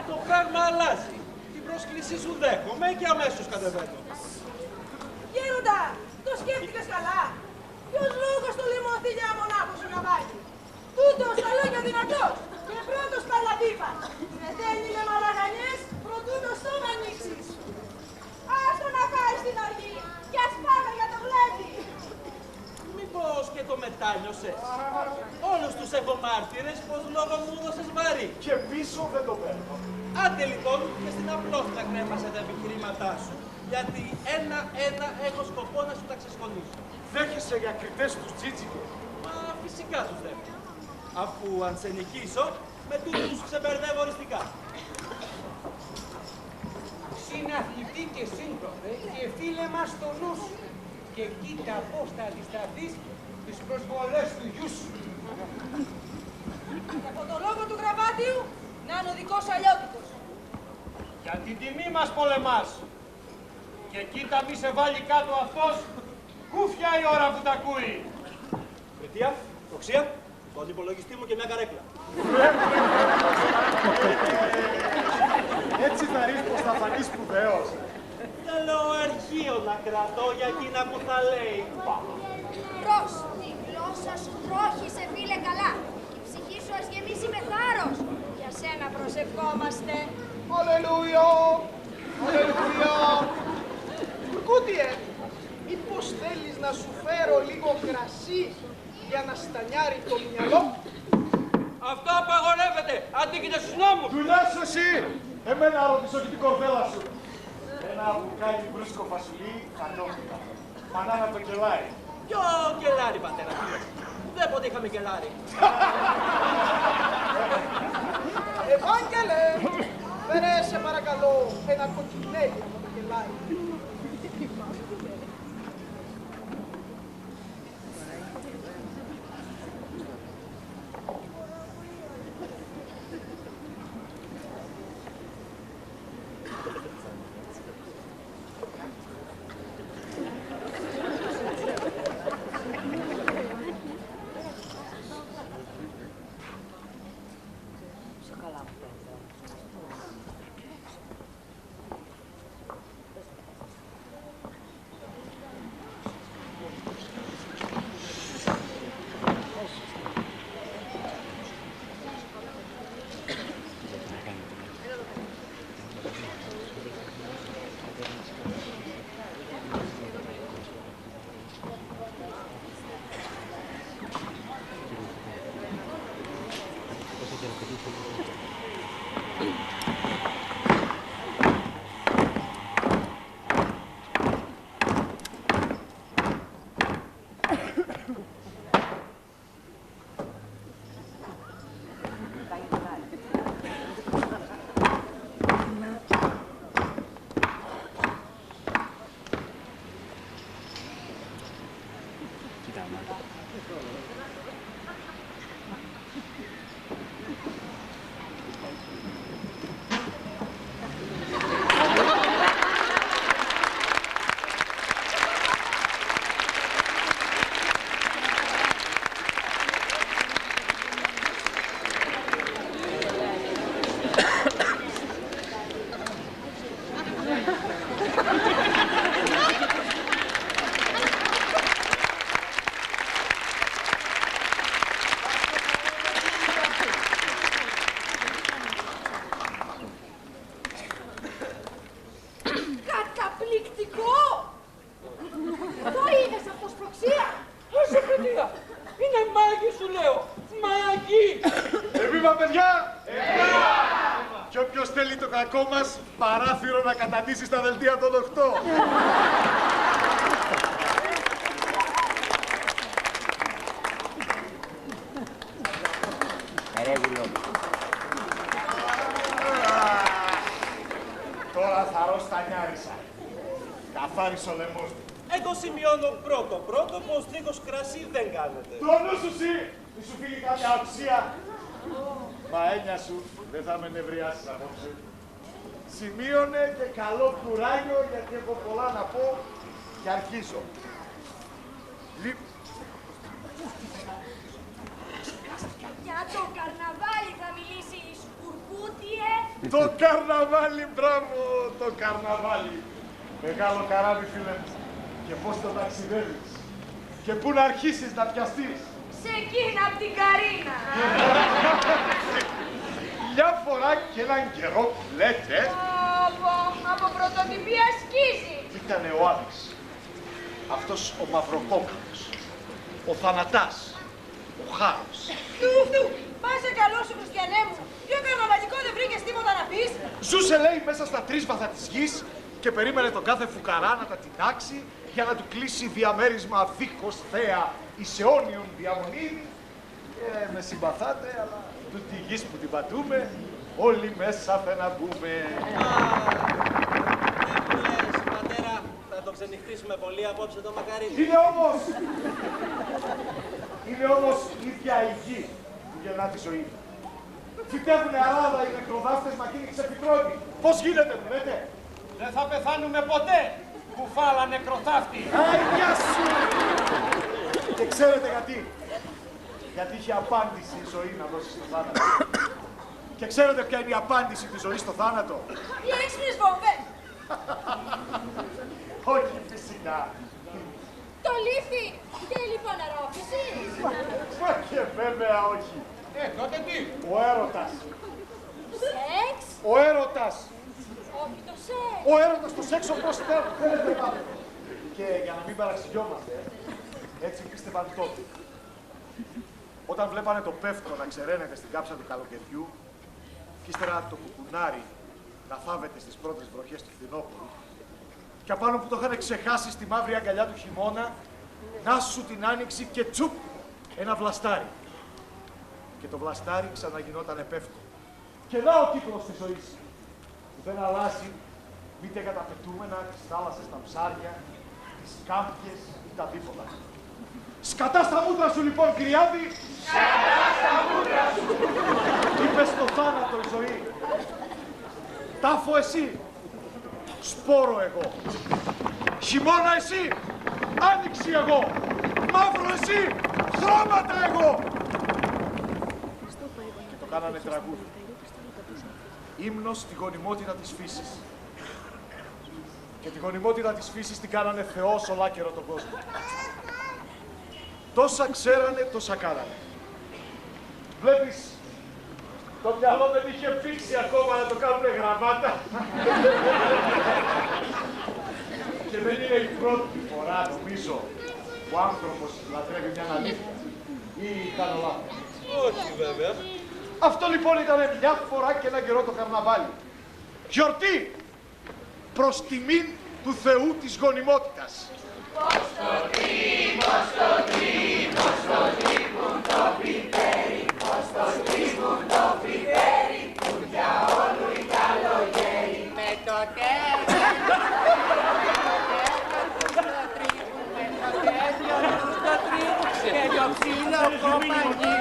Το πράγμα αλλάζει. Την πρόσκλησή σου δέχομαι και αμέσως κατεβαίνω. Γέροντα, το σκέφτηκες καλά. Ποιος λόγος το λιμωθεί για μονάχο σου να βάλει. Τούτος τα λόγια δυνατός και πρώτος παλαδίπας. Δεν θέλει με μαλαγανιές προτού το στόμα ανοίξεις. Άστο να πάει στην οργή και ας πάμε για το γλέντι. Μήπως και το μετάνιωσες. Όλους τους έχω μάρτυρες πως λόγω μου έδωσες βαρύ. Και πίσω δεν το παίρνω. Άντε λοιπόν και στην απλόφτα κρέμασε τα επιχειρήματά σου. Γιατί ένα-ένα έχω σκοπό να σου τα ξεσχολήσω. Δέχεσαι για κριτές τους τζίτσικες. Μα φυσικά τους δέχομαι. Αφού αν σε νικήσω, με τούτους ξεμπερδεύω οριστικά. Συναθλητή και σύντροφε και φίλε μας στο νου σου. Και κοίτα πώς θα αντισταθείς τις προσβολές του γιου σου. Και από το λόγο του γραβάτιου, να είναι ο δικός αλλιώτικος. Για την τιμή μας πολεμάς. Και κοίτα μη σε βάλει κάτω αυτός, κούφια η ώρα που τα ακούει. Πετία, οξία, τον υπολογιστή μου και μια καρέκλα. Έτσι θα ρίχνεις πως θα φανείς σπουδαίος. Θέλω αρχείο να κρατώ για εκείνα που θα λέει. Ρος, τη γλώσσα σου τρόχισε φίλε καλά. Η ψυχή σου ας γεμίσει με θάρρος. Για σένα προσευχόμαστε. Αλληλούια! Αλληλούια! Κουρκούτιε, μήπως θέλεις να σου φέρω λίγο κρασί για να στανιάρει το μυαλό? Αυτό απαγορεύεται, αντίκειται στους νόμους. Τουλάχιστον εσύ! Εμένα ρωτήσω και την κορδέλα σου. Ένα μπουκάλι μπρούσκο φασουλί, κατόφυλλα. Μανάνα το κελάρι. Ποιο κελάρι, πατέρα, τι λες? Δεν ποτέ είχαμε κελάρι. Ευάγγελε, φέρε σε παρακαλώ ένα κοκκινέλι από το κελάρι. Κακό μας παράθυρο να καταντήσει στα δελτία των 8. Τώρα θα ροστανιάρισα. Καθάρισε ο λαιμός μου. Εγώ σημειώνω πρώτο πως λίγος κρασί δεν κάνετε. Το νου σου εσύ, μη σου φύγει κάποια οξία. Μα έννοια σου δεν θα με νευριάσεις απόψε. Σημείωνε και καλό κουράγιο γιατί έχω πολλά να πω και αρχίζω. Για το καρναβάλι θα μιλήσεις, Κουρκούτιε. Το καρναβάλι, μπράβο, το καρναβάλι. Μεγάλο καράβι, φίλε μου. Και πώς το ταξιδεύεις. Και πού να αρχίσεις να πιαστείς. Σε εκείνα απ' την Καρίνα. Μια φορά και έναν καιρό που λέτε... Από πρωτοτυπία σκίζει. Ήτανε ο Άδης. Αυτός ο μαυροκόκκαλος. Ο Θανατάς. Ο Χάρος. Του, πάσε καλό σου, Χριστιανέ μου. Πιο καρναβαλικό δεν βρήκες τίποτα να πεις. Ζούσε, λέει, μέσα στα τρίσβαθα της γης και περίμενε τον κάθε φουκαρά να τα τεινάξει για να του κλείσει διαμέρισμα δίχως θέα εις αιώνιον διαμονήν. Με συμπαθάτε, αλλά τούτη γης που την πατούμε, όλοι μέσα θα να μπούμε. Τι λες, πατέρα, θα το ξενυχτήσουμε πολύ απόψε το μακαρίνι. Είναι όμως η ίδια η γη που γεννά τη ζωή. Φυτεύουνε αράδα οι νεκροδάφτες μακίνοι ξεφυτρώνει. Πώς γίνεται, μου λέτε. Δεν θα πεθάνουμε ποτέ, κουφάλα νεκροθάφτη. Αγιά σου! Και ξέρετε γιατί. Γιατί είχε απάντηση η ζωή να δώσει στο θάνατο. Και ξέρετε ποια είναι η απάντηση της ζωής στο θάνατο. Οι έξυπνες βόμβες. Όχι φυσικά. Το λύθι και η λιπαναρρόφηση. Μα και βέβαια όχι. Τότε τι. Ο έρωτας. σεξ. Ο έρωτας. Όχι το σεξ. Ο έρωτας, το σεξ όπως θέλετε πάτε. Και για να μην παραξηγιόμαστε, έτσι πίστευαν τότε. Όταν βλέπανε το πεύκο να ξεραίνεται στην κάψα του καλοκαιριού και ύστερα το κουκουνάρι να θάβεται στις πρώτες βροχές του φθινόπωρου και απάνω που το είχαν ξεχάσει στη μαύρη αγκαλιά του χειμώνα, να σου την άνοιξη και τσουπ ένα βλαστάρι. Και το βλαστάρι ξαναγινότανε πεύκο. Και να ο κύκλος της ζωής που δεν αλλάζει μήτε για τα πετούμενα, τις θάλασσες, τα ψάρια, τις κάμπιες ή τα δίποτα. Σκατά στα μούτρα σου λοιπόν, Κυριάδη! Σκατά στα μούτρα σου! Είπες στο θάνατο η ζωή. Τάφο εσύ, σπόρο εγώ. Χειμώνα εσύ, άνοιξη εγώ. Μαύρο εσύ, χρώματα εγώ. Και το κάνανε τραγούδι. Ύμνος στη γονιμότητα της φύσης. Και τη γονιμότητα της φύσης την κάνανε Θεός ολάκερο τον κόσμο. Τόσα ξέρανε, τόσα κάνανε. Βλέπεις, το μυαλό δεν είχε πήξει ακόμα να το κάνουνε γραμμάτα. Και δεν είναι η πρώτη φορά, νομίζω, που ο άνθρωπος λατρεύει μια αλήθεια. Ή κάνω λάθος. Όχι βέβαια. Αυτό λοιπόν ήταν μια φορά και ένα καιρό το καρναβάλι. Γιορτή προς τιμήν του Θεού της γονιμότητας. Πώς το τρίπουν το πιπέρι, πώς το τρίπουν το πιπέρι, που για όλου η καλογέρι. Με το τέτοιο τους το τρίβουν και το ψήλο κομμανί.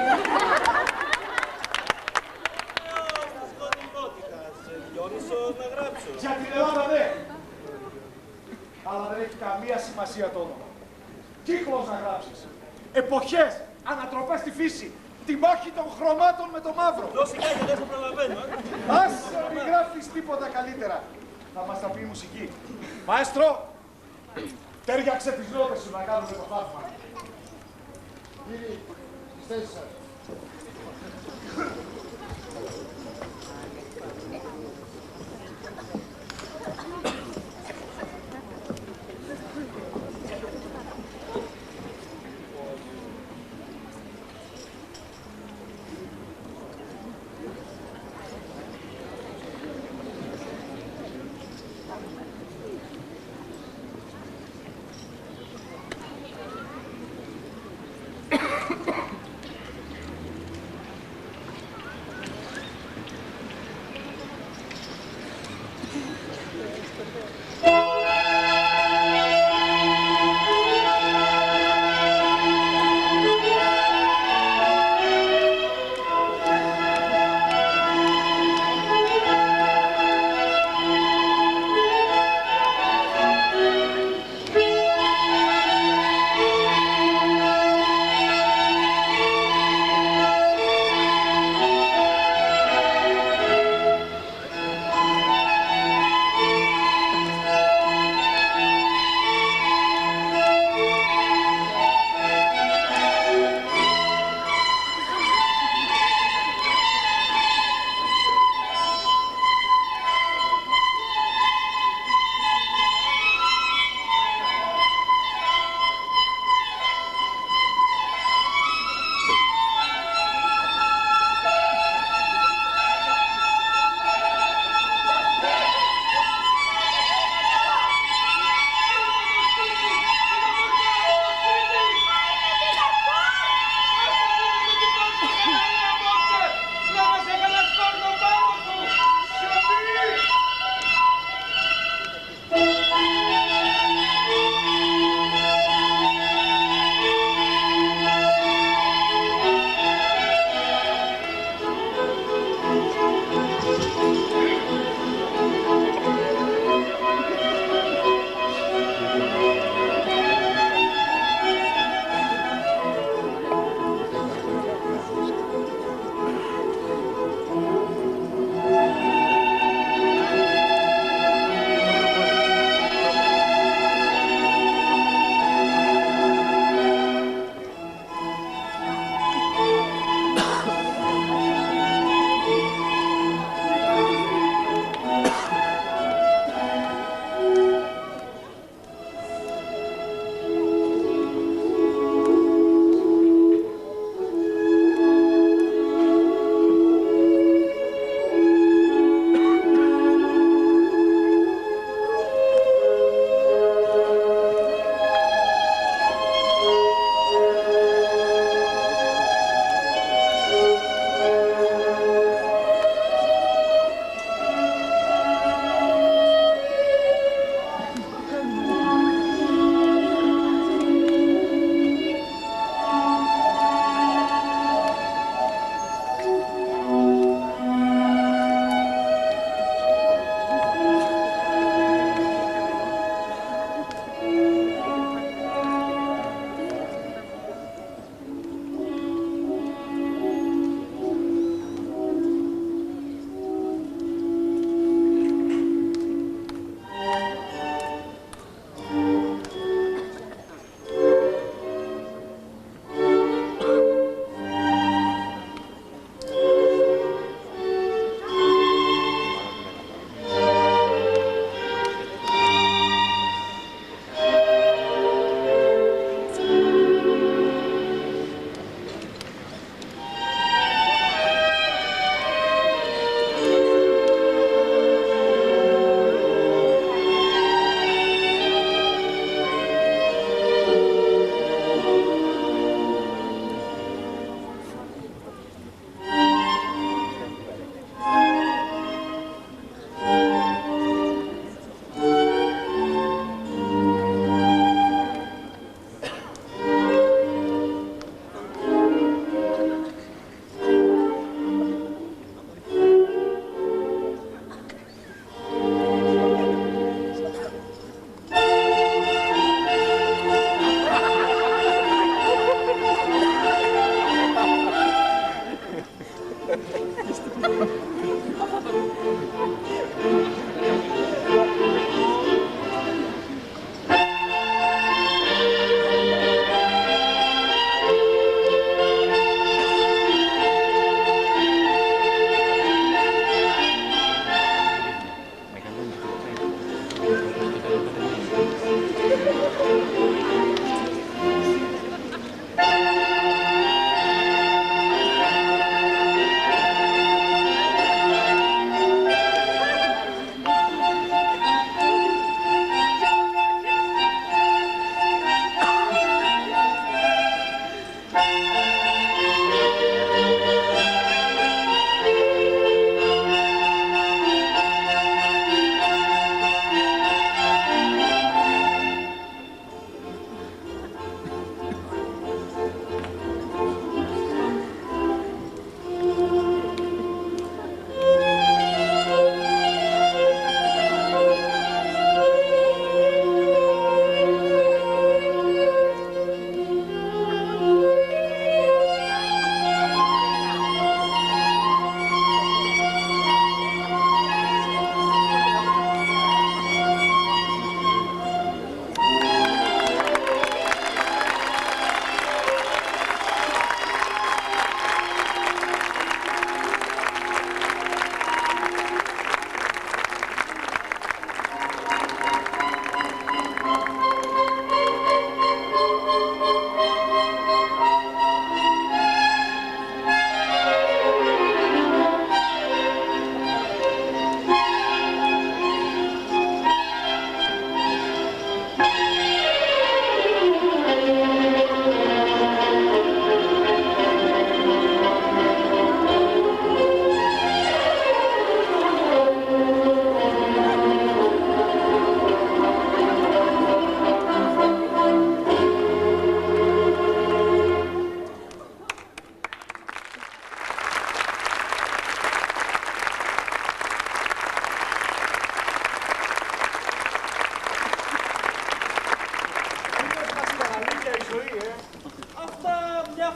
Να γράψω. Για την Ελλάδα ναι. Αλλά δεν έχει καμία σημασία το όνομα. Κύκλος να γράψεις. Εποχές, ανατροπές στη φύση. Τη μάχη των χρωμάτων με το μαύρο. Δώσε κάτι, δεν θα προλαβαίνω. Άσε μην γράφεις τίποτα καλύτερα. Θα μας τα πει η μουσική. Μαέστρο, τέριαξε τις νότες σου να κάνουμε το θαύμα. Κύριοι, στις θέσεις σας.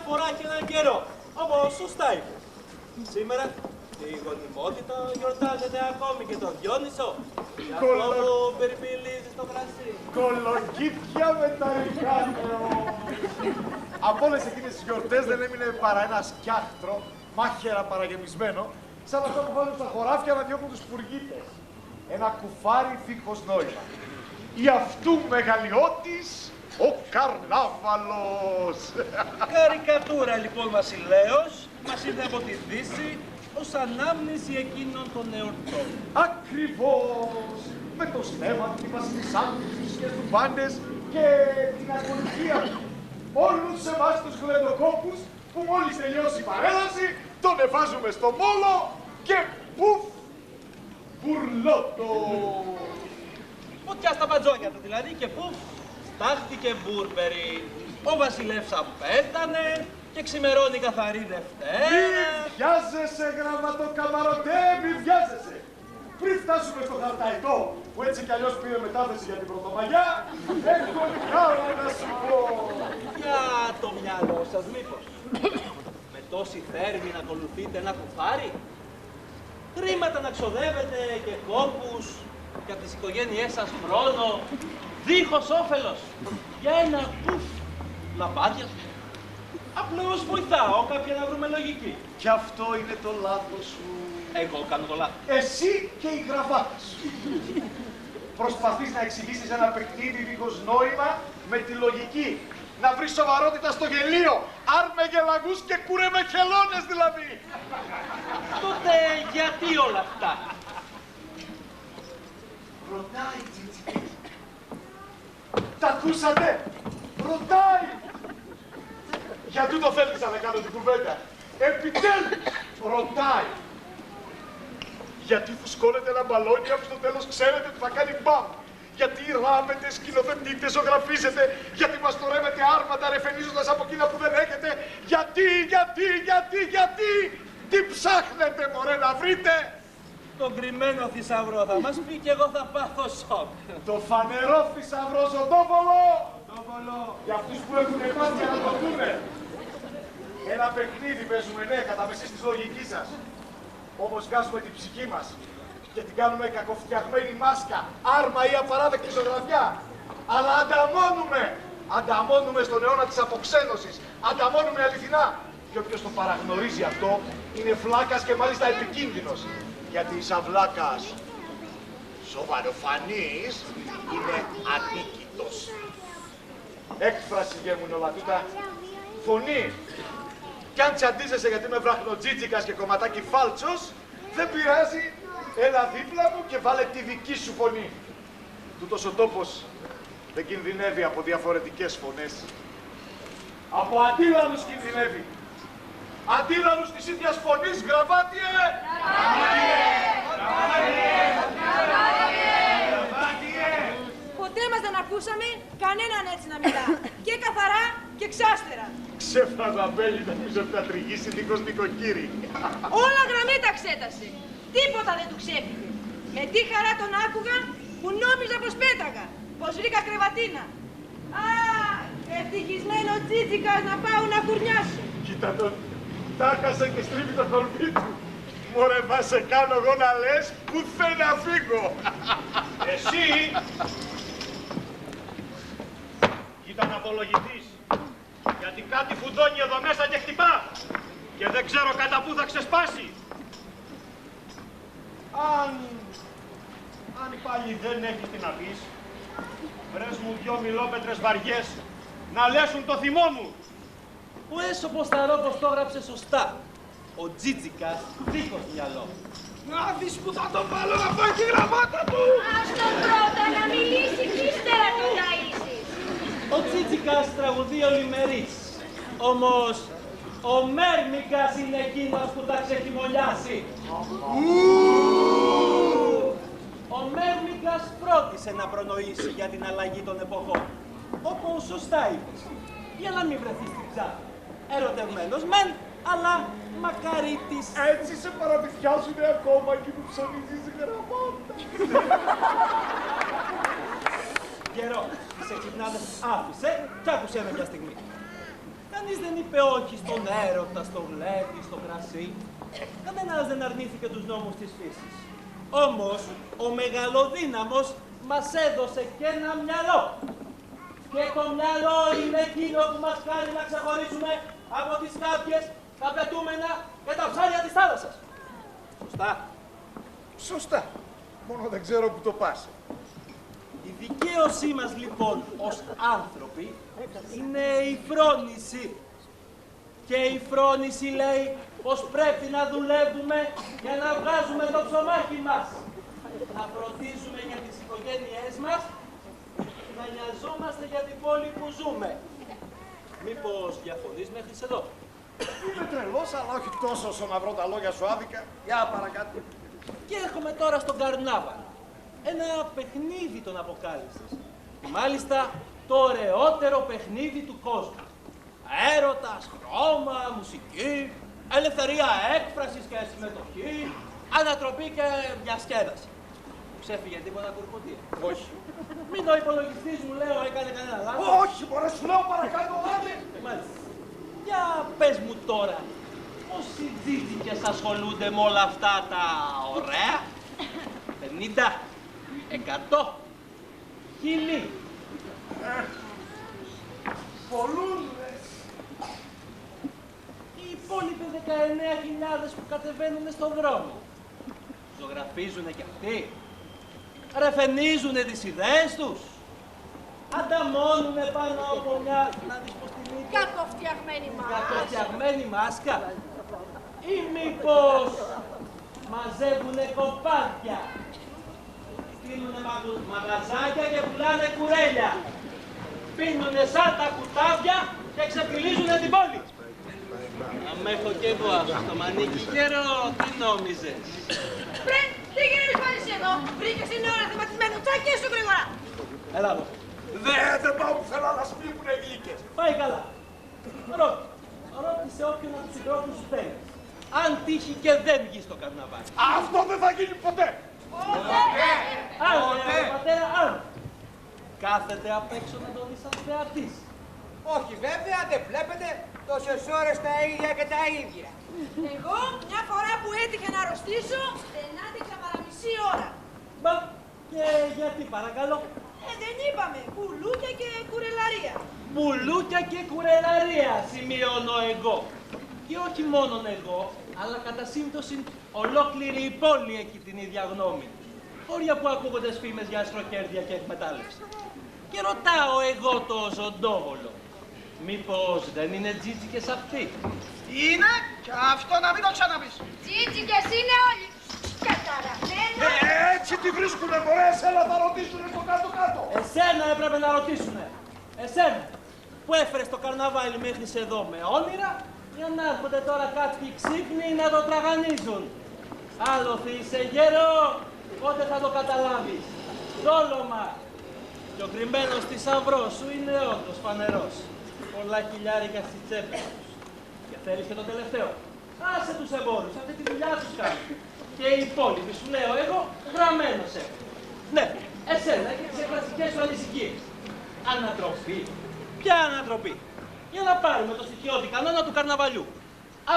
φορά και έναν καιρό. Όμως σωστά είπε. Σήμερα η γονιμότητα γιορτάζεται ακόμη και το Διόνυσο. Γι' αυτό που περιπυλίζει στο κρασί. Κολοκύθια με τα ρικάνεο. Από όλες εκείνες τις γιορτές δεν έμεινε παρά ένα σκιάχτρο, μάχαιρα παραγεμισμένο, σαν αυτό που βάζουν στα χωράφια να διώχνουν τους πουργίτες. Ένα κουφάρι δίχως νόημα. Ή αυτού μεγαλειώτης ο καρνάβαλος. Καρικατούρα λοιπόν βασιλέος, μας ήρθε από τη Δύση ως ανάμνηση εκείνων των εορτών. Ακριβώς! Με το στέμα, τη βασιλισσά του, τις φυσικές του πάντες και την ακολουθία του. Όλους εμάς τους γλεντοκόπους που μόλις τελειώσει η παρέλαση, τον εβάζουμε στο μόλο και πουφ! Μπουρλότο! Φωτιά στα μπατζόνια του δηλαδή και πουφ, στάχτηκε Μπούρμπερι. Ο βασιλεύς απέτανε και ξημερώνει καθαρή Δευτέρα. Μη βιάζεσαι, γραμματοκαμαρωτέ, μη βιάζεσαι! Πριν φτάσουμε στο χαρταϊτό, που έτσι κι αλλιώς πήρε μετάθεση για την Πρωτομαγιά, έχω κι άλλα να σου πω. Για το μυαλό σας μήπως. Με τόση θέρμη να ακολουθείτε ένα κουφάρι. Χρήματα να ξοδεύετε και κόπους και από τις οικογένειές σας χρόνο, δίχως όφελος, για ένα πουφ λαμπάδια. Απλώς βοηθάω κάποια να βρούμε λογική. Κι αυτό είναι το λάθος σου. Εγώ κάνω το λάθος. Εσύ και η γραβάτα σου. Προσπαθείς να εξηγήσεις ένα παιχνίδι δίχως νόημα με τη λογική. Να βρεις σοβαρότητα στο γελίο. Άρμε γελαγούς και κούρεμε χελώνες δηλαδή. Τότε γιατί όλα αυτά. Ρωτάει, Τσιτσική. Τα ακούσατε. Ρωτάει. Γιατί το θέλησα να κάνω την κουβέντα. Επιτέλους ρωτάει. Γιατί φουσκώνετε ένα μπαλόνι που στο τέλος ξέρετε ότι θα κάνει μπαμ. Γιατί ράμετε, σκηνοθετείτε, ζωγραφίζετε. Γιατί μαστορεύετε άρματα ρεφενίζοντας από εκείνα που δεν έχετε. Γιατί. Τι ψάχνετε μωρέ να βρείτε. Τον κρυμμένο θησαυρό θα μας πει και εγώ θα πάθω σοκ. Το φανερό θησαυρό ζωντόβολο. Για αυτούς που έχουν μάτια να το δούνε. Ένα παιχνίδι παίζουμε, ναι, κατά μεσής της λογικής σας. Όμως βγάζουμε την ψυχή μας και την κάνουμε κακοφτιαγμένη μάσκα, άρμα ή απαράδεκτη ζωγραφιά. Αλλά ανταμώνουμε στον αιώνα της αποξένωσης, ανταμώνουμε αληθινά. Και όποιος το παραγνωρίζει αυτό είναι βλάκας και μάλιστα επικίνδυνος. Γιατί σαν βλάκας σοβαροφανής είναι αδίκητος. Έκφραση γέμουν όλα τούτα. Φωνή. Κι αν τσαντίζεσαι γιατί είμαι βραχνοτζίτζικας και κομματάκι φάλτσος, δεν πειράζει. Έλα δίπλα μου και βάλε τη δική σου φωνή. Τούτος ο τόπος δεν κινδυνεύει από διαφορετικές φωνές. Από αντίλαλους κινδυνεύει. Αντίλαλους της ίδιας φωνής, γραβάτιε! Ποτέ μας δεν ακούσαμε κανέναν έτσι να μιλά. Και καθαρά και ξάστερα. Ξεφραζαμπέλη νομίζω ότι θα τριγύσει δίχως νοικοκύρη. Όλα γραμμή τα ξέτασε. Τίποτα δεν του ξέφυγε. Με τι χαρά τον άκουγα που νόμιζα πως πέταγα. Πως βρήκα κρεβατίνα. Α, ευτυχισμένο τσίτσικας να πάω να κουρνιάσω. Κοίτα τον, τάχασε και στρίβει το κορμί του. Μωρέ, θα σε κάνω εγώ να λες που θέλει να φύγω. Εσύ κοίτα να απολογηθείς. Γιατί κάτι φουντώνει εδώ μέσα και χτυπά. Και δεν ξέρω κατά πού θα ξεσπάσει. Αν πάλι δεν έχεις τι να πεις, βρες μου 2 μιλόπετρες βαριές να λέσουν το θυμό μου. Ο Έσωπος Θαρόπος το έγραψε σωστά. Ο Τζίτζικας δίχως μυαλό. Να δεις που θα τον βάλω να πάει τη γραμμάτα του! Ας τον πρώτα να μιλήσει κι ύστερα τον ταΐσεις. Ο Τζίτζικας τραγουδεί ολημερής. Όμως ο Μέρμικας είναι εκείνος που τα ξεχειμολιάσει. Ο Μέρμικας φρόντισε να προνοήσει για την αλλαγή των εποχών. Όπως σωστά είπες. Για να μην βρεθείς τριψά. Ερωτευμένος μεν, αλλά μακαρίτης. Έτσι σε παραμυθιάζουνε ακόμα και που ψωνίζεις γραμμάτα. Καιρό, σε ξυπνάδες, άφησε κι άκουσέ με μια στιγμή. Κανείς δεν είπε όχι στον έρωτα, στο γλέντι, στο κρασί. Κανένας δεν αρνήθηκε τους νόμους της φύσης. Όμως, ο μεγαλοδύναμος μας έδωσε και ένα μυαλό. Και το μυαλό είναι εκείνο που μας κάνει να ξεχωρίσουμε από τις κάποιες, τα πετούμενα και τα ψάρια της θάλασσας. Σωστά. Σωστά. Μόνο δεν ξέρω που το πας. Η δικαίωσή μας λοιπόν ως άνθρωποι είναι η φρόνηση. Και η φρόνηση λέει πως πρέπει να δουλεύουμε για να βγάζουμε το ψωμάκι μας. Να φροντίζουμε για τις οικογένειές μας, να νοιαζόμαστε για την πόλη που ζούμε. Μήπως διαφωνείς μέχρι εδώ? Είμαι τρελός, αλλά όχι τόσο όσο να βρω τα λόγια σου άδικα. Για παρακάτω. Και έρχομαι τώρα στον καρνάβαλο. Ένα παιχνίδι τον αποκάλυψες. Και μάλιστα το ωραιότερο παιχνίδι του κόσμου. Έρωτας, χρώμα, μουσική, ελευθερία έκφρασης και συμμετοχή, ανατροπή και διασκέδαση. Ξέφυγε τίποτα κουρκουτία? Όχι. Μην το υπολογιστής μου λέω έκανε κανένα λάθος. Όχι, μωρέ, σου λέω παρακάτω, άντε. Μάλιστα. Για πες μου τώρα, πόσοι τζίτζικες ασχολούνται με όλα αυτά τα ωραία? 50, 100, 1000. Πολλούντες. Οι υπόλοιποι 19.000 που κατεβαίνουν στον δρόμο. Ζωγραφίζουνε κι αυτοί. Ρεφενίζουνε τις ιδέες τους. Ανταμώνουνε πάνω από μια, να δεις πως τη μύτη, Κακοφτιαγμένη μάσκα. κακοφτιαγμένη μάσκα. Ή μήπως μαζεύουνε κοπάδια. Στείλουνε μαγαζάκια και πουλάνε κουρέλια. Πίνουνε σαν τα κουτάβια και ξεφυλίζουνε την πόλη. Αν έχω κι εγώ αυτό το μανίκι καιρό, τι νόμιζες? Πρε, τι γίνεις πάλι εσύ εδώ. Βρήκες την ώρα θεματισμένο. Τσάκι σου γρήγορα. Έλα εδώ. Δεν πάω πουθενά να σπίπουνε γλύκες. Πάει καλά. Ρώτησε όποιον από τους συντρόφους σου θέλεις. Αν τύχει και δεν βγει στο καρναβάλι. Αυτό δεν θα γίνει ποτέ. Αν, πατέρα, αν. Κάθεται απ' έξω να το δεις σαν θεατής. Όχι βέβαια, δεν βλέπετε τόσες ώρες τα ίδια και τα ίδια. Εγώ μια φορά που έτυχε να αρρωστήσω, δεν άντεξα παρά μισή ώρα. Μπα, και γιατί παρακαλώ? Δεν είπαμε, πουλούκια και κουρελαρία. Πουλούκια και κουρελαρία, σημειώνω εγώ. Και όχι μόνον εγώ, αλλά κατά σύμπτωση ολόκληρη η πόλη έχει την ίδια γνώμη. Όρια που ακούγονται φήμες για αστροκέρδια και εκμετάλλευση. Και ρωτάω εγώ το ζωντόβολο, μήπως δεν είναι τζίτζικες αυτοί? Είναι και αυτό να μην το ξαναπείς. Τζίτζικες είναι όλοι. Καταραμένα. Έτσι τη βρίσκουνε, μωρέ, έλα θα ρωτήσουνε στο κάτω-κάτω. Εσένα έπρεπε να ρωτήσουνε. Εσένα που έφερες το καρναβάλι μέχρι εδώ με όνειρα, για να έρχονται τώρα κάποιοι ξύπνοι να το τραγανίζουν. Άλλο είσαι γέρο, πότε θα το καταλάβεις. Δόλωμα. Και ο κρυμμένος θησαυρός σου είναι όντως φανερός. Πολλά χιλιάρικα στις τσέπες τους. Και θέλεις και το τελευταίο. Άσε τους εμπόρους, αυτή τη δουλειά τους κάνουν. Και οι υπόλοιποι, σου λέω εγώ, γραμμένος έχω. Ναι, εσένα και τις εκκλασικές σου ανησυχίες. Ανατροπή. Ποια ανατροπή? Για να πάρουμε το στοιχειώδη κανόνα του καρναβαλιού.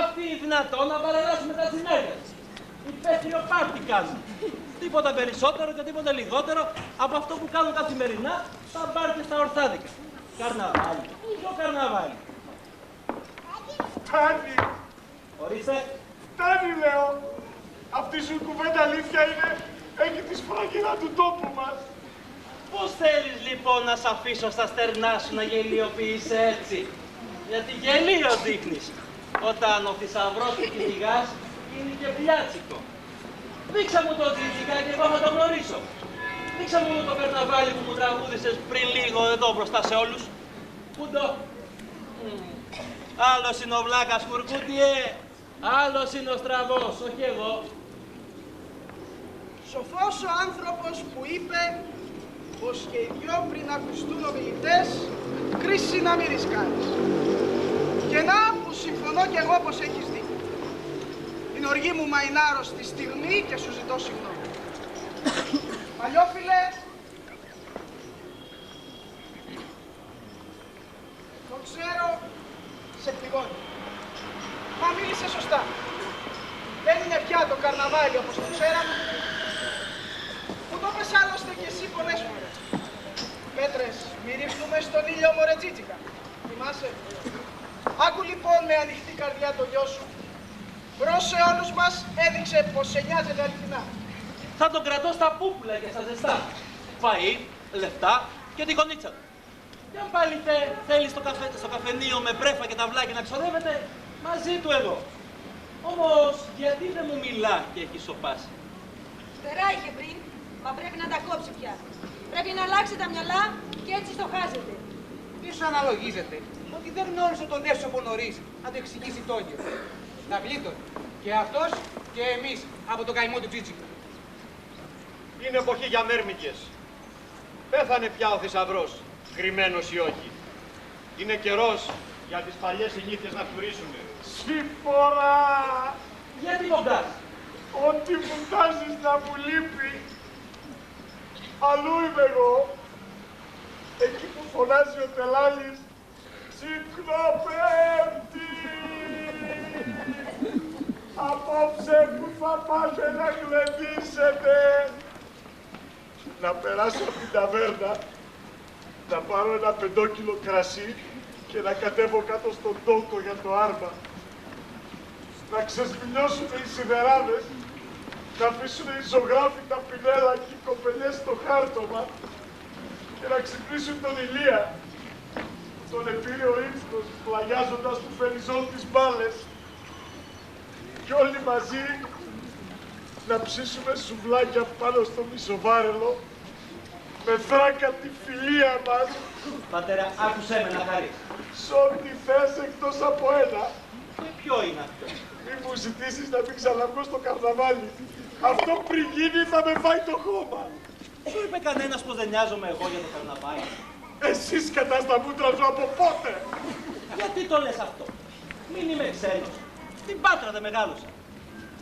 Αυτοί οι δυνατόν να παρελάσουμε τα τσιμέρια. Υπαίθριο πάρτι κάνουν. Τίποτα περισσότερο και τίποτα λιγότερο από αυτό που κάνουν καθημερινά στα μπαρ και στα ορθάδικα. Καρναβάλι. Ποιο καρναβάλι? Φτάνει. Ορίστε. Φτάνει, λέω. Αυτή σου η κουβέντα αλήθεια είναι, έχει τη σφραγίδα του τόπου μας. Πώς θέλεις λοιπόν να σ' αφήσω στα στερνά σου να γελιοποιείσαι έτσι? Γιατί γελίο δείχνεις. Όταν ο θησαυρός που κυνηγάς είναι και πλιάτσικο. Δείξα μου το τζίτζικα και εγώ θα το γνωρίσω. Δείξα μου το καρναβάλι που μου τραγούδισες πριν λίγο εδώ μπροστά σε όλους. Πού το? Άλλος είναι ο βλάκας κουρκούτιε, άλλος είναι ο στραβός, όχι εγώ. Σοφός ο άνθρωπος που είπε πως και οι δυο πριν ακουστούν ομιλητές, κρίση να μην ρισκάρεις. Και να που συμφωνώ κι εγώ πως έχεις δίκιο. Την οργή μου μαϊνάρω στη στιγμή και σου ζητώ συγγνώμη. Παλιόφιλε, το ξέρω, Μη ρίχνουμε στον ήλιο, μωρέ Τσίτσικα. Θυμάσαι. Άκου λοιπόν με ανοιχτή καρδιά το γιο σου. Προς σε όλους μας έδειξε πως σε νοιάζεται αληθινά. Θα τον κρατώ στα πούπουλα και στα ζεστά. Φαΐ, λεφτά και την κονίτσα του. Και αν πάλι θέλει στο καφενείο με πρέφα και ταυλάκι να ξοδεύεται, μαζί του εγώ. Όμως, γιατί δεν μου μιλά και έχει σοπάσει? Φτερά είχε πριν, μα πρέπει να τα κόψει πια. Πρέπει να αλλάξει τα μυαλά και έτσι το χάζεται. Ποιος αναλογίζεται ότι δεν γνώρισε τον Εύσο από νωρίς να το εξηγήσει τόνιο. Να βλήτων. Και αυτός και εμείς από το καημό του Τσίτσικα. Είναι εποχή για μέρμικες. Πέθανε πια ο θησαυρός, κρυμμένος ή όχι. Είναι καιρός για τις παλιές συνήθειες να φουρήσουνε. Σύμφωνα! Γιατί μοντάς? Ό,τι μου τάζεις να μου λείπει. Αλλού είμαι εγώ. Εκεί που φωνάζει ο τελάλης, Συχνοπέμπτη! Απόψε που θα πάτε να γλεντήσετε. Να περάσω από την ταβέρνα, να πάρω ένα 5 κιλο κρασί και να κατέβω κάτω στον τόκο για το άρμα. Να ξεσπηλιώσουν οι σιδεράδες, να αφήσουν οι ζωγράφοι τα πινέλα και οι κοπελιές στο χάρτομα και να ξυπνήσουν τον Ηλία, τον επήρε ο ύψος, πλαγιάζοντας του φενιζόν τις μπάλες και όλοι μαζί να ψήσουμε σουβλάκια πάνω στο μισοβάρελο με θράκα τη φιλία μας. Πατέρα, άκουσέ με να χαρείς. Σ' ό,τι θες εκτός από ένα. Και ποιο είναι αυτό? Μη μου ζητήσεις να μην ξαναβγώ στο καρναβάλι. Αυτό πριν γίνει θα με φάει το χώμα. Σου είπε κανένας πως δεν νοιάζομαι εγώ για το καρναβάλι? Εσύ σκατά στα μούτρα σου από πότε? Γιατί το λες αυτό? Μην είμαι ξένος. Στην Πάτρα δεν μεγάλωσα.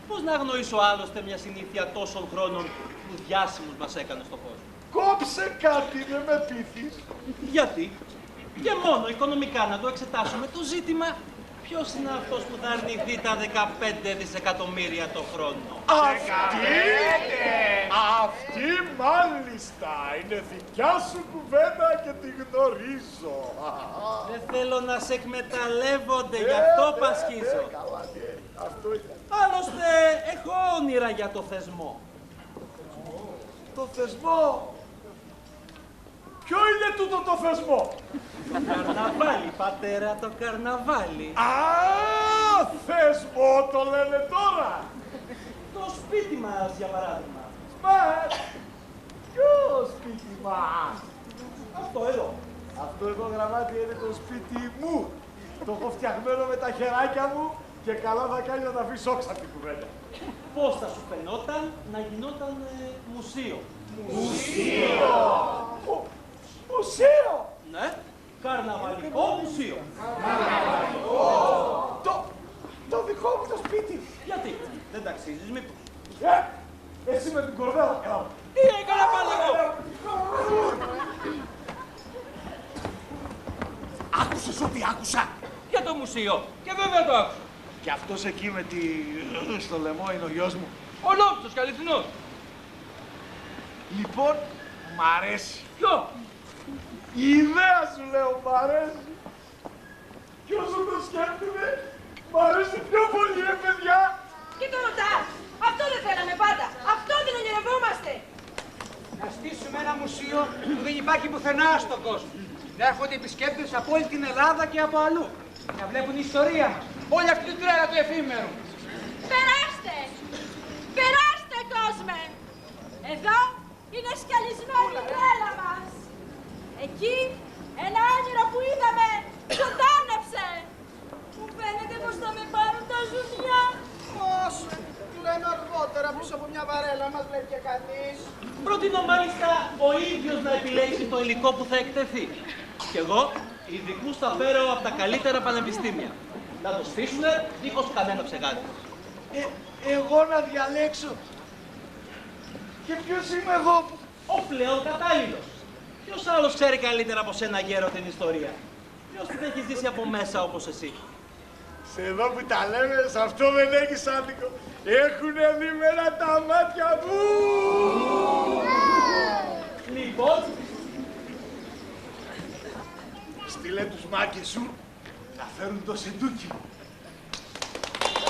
Πώς να αγνοήσω άλλωστε μια συνήθεια τόσων χρόνων που διάσημους μας έκανε στον κόσμο? Κόψε κάτι, δεν με πείθεις. Γιατί? Και μόνο οικονομικά να το εξετάσουμε το ζήτημα. Ποιος είναι αυτός που θα αρνηθεί τα 15 δισεκατομμύρια το χρόνο? Αυτή μάλιστα είναι δικιά σου κουβέντα και τη γνωρίζω. Δεν θέλω να σε εκμεταλλεύονται, γι' αυτό πασχίζω. Καλά, αυτό είναι. Άλλωστε, έχω όνειρα για το θεσμό. Το θεσμό. Ποιο είναι τούτο το θεσμό? Το καρναβάλι, πατέρα, το καρναβάλι. Α, θεσμό το λένε τώρα. Το σπίτι μας, για παράδειγμα. Μας. Ποιο σπίτι μας? Αυτό εδώ. Αυτό εδώ γραμμάτι είναι το σπίτι μου. Το έχω φτιαγμένο με τα χεράκια μου και καλά θα κάνει να τα αφήσει όξα την κουβέντα. Πώς θα σου φαινόταν να γινόταν μουσείο? Μουσείο! Μουσείο! Ναι, καρναβαλικό μουσείο. Το δικό μου το σπίτι. Γιατί, δεν ταξίζεις μήπως? Εσύ με την κορδέλα. Τι έκανα πάλι εγώ? Άκουσες ό,τι άκουσα? Για το μουσείο. Και βέβαια το άκουσα. Και αυτός εκεί με τη στο λαιμό είναι ο γιος μου. Ο Λόμπτος και αληθινός. Λοιπόν, μ' αρέσει. Ποιο? Η ιδέα σου λέω μ' αρέσει. Κι όσο το σκέφτομαι, μ' αρέσει πιο πολύ, παιδιά. Και το ρωτάς. Αυτό δεν θέλαμε πάντα. Αυτό δεν ονειρευόμαστε. Να στήσουμε ένα μουσείο που δεν υπάρχει πουθενά στον κόσμο. Να έρχονται επισκέπτες από όλη την Ελλάδα και από αλλού. Να βλέπουν την ιστορία μας. Όλη αυτή την τρέλα του εφήμερου. Περάστε! Περάστε, κόσμε! Εδώ είναι σκαλισμένη η τρέλα μας. Εκεί ένα όνειρο που είδαμε ζωντάνεψε. Μου φαίνεται πως θα με πάρουν τα ζουμιά. Πώς, του λένε αργότερα πίσω από μια βαρέλα, μας λέει και κανείς. Προτείνω μάλιστα ο ίδιος να επιλέξει το υλικό που θα εκτεθεί. Κι εγώ ειδικούς θα φέρω από τα καλύτερα πανεπιστήμια. Να το στήσουνε δίχως κανένα ψεγάδι. Εγώ να διαλέξω. Και ποιος είμαι εγώ? Ο πλέον κατάλληλος. Ποιος άλλος ξέρει καλύτερα από σένα, γέρο, την ιστορία? Ποιος την έχει ζήσει από μέσα όπως εσύ? Σε εδώ που τα λέμε, σε αυτό δεν έχεις άδικο. Έχουνε δίμερα τα μάτια μου! Λοιπόν, μάγκες σου να φέρουν το σεντούκι.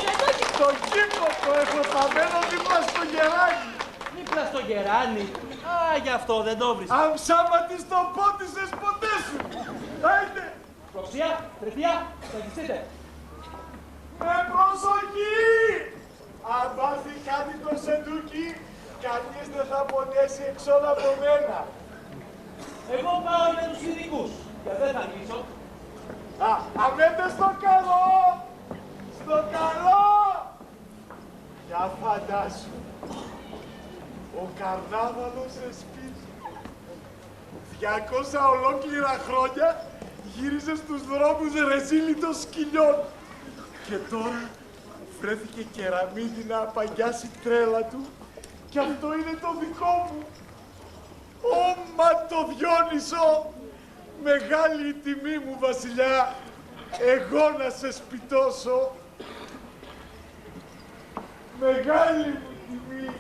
Σεντούκι! Το κύπρο το έχω θαμμένο δίπλα στο γεράνι. Δίπλα στο γεράνι. Α, γι' αυτό δεν το βρεις. Αν ψάματις το πότισες ποτέ σου. Άιντε. Προξία, τρεφιά, σταγιστείτε. Με προσοχή! Αν μάθει κάτι το σεντούκι, κανείς δεν θα πονέσει εξώ από μένα. Εγώ πάω με τους ειδικούς και δεν θα αργήσω. Αμέντε στο καλό! Στο καλό! Για φαντάσου, ο καρνάβαλος εσπίζει. 200 ολόκληρα χρόνια γύριζε στους δρόμους ρεζίλιτος σκυλιών. Και τώρα βρέθηκε κεραμίδι να απαγιάσει τρέλα του και αυτό είναι το δικό μου. Μα το Διόνυσο! Μεγάλη η τιμή μου, βασιλιά, εγώ να σε σπιτώσω. Μεγάλη μου τιμή.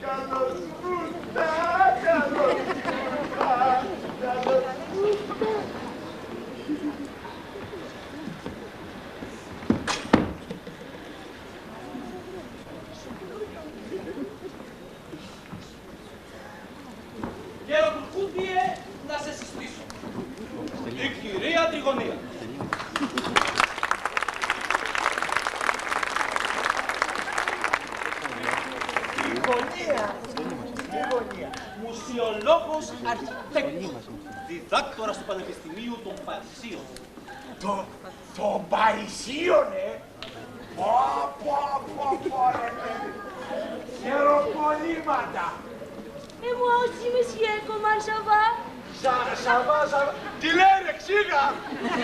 Καλώς πούτα, καλώς πούτα, καλώς πούτα. Γεροκουρκούδιε, να σε συστήσω. Η κυρία Τριγωνία. Τριγωνία. Μουσιολόγος αρχιτέκτος. Διδάκτορας του Πανεπιστημίου των Παρισίων. Των Παρισίων, ρε παιδί. Χεροκολλήματα. Moi aussi, monsieur, comment ça va? Σαβά. Τι λένε, ξύγα.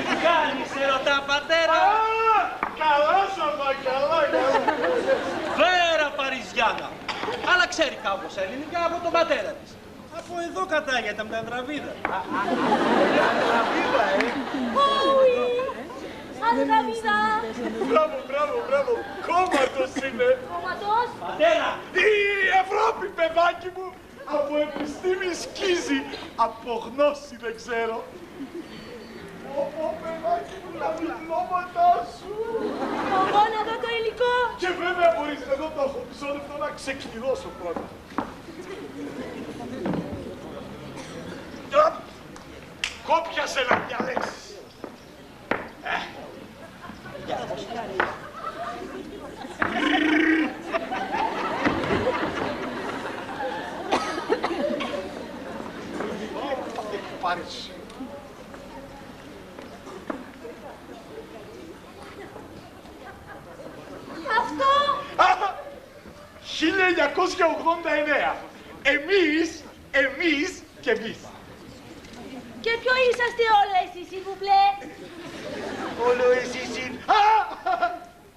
Τι κάνεις, ερωτά πατέρα. Καλά, Σαβά, καλά. Βέρα Παριζιάνα. Αλλά ξέρει κάπως ελληνικά από τον πατέρα της. Από εδώ κατάγεται με τα Ανδραβίδα. Ανδραβίδα, Oh oui! Ανδραβίδα! Μπράβο. Κόμματος είναι. Κόμματος! Πατέρα! Η Ευρώπη, παιδάκι μου, από επιστήμη σκίζει, από γνώση δεν ξέρω. Παιδάκι μου, τα διπλώματά σου. Εγώ να δω το υλικό! Και βέβαια μπορείς, εδώ το έχω, μισό λεπτό να ξεκλειδώσω πρώτα. Κόπιασε να διαλέξεις. Πάρεις. Αυτό! 1989. Εμείς και εμείς. Και ποιο είσαστε όλοι εσείς, s'il vous plaît? Όλο εσείς είναι.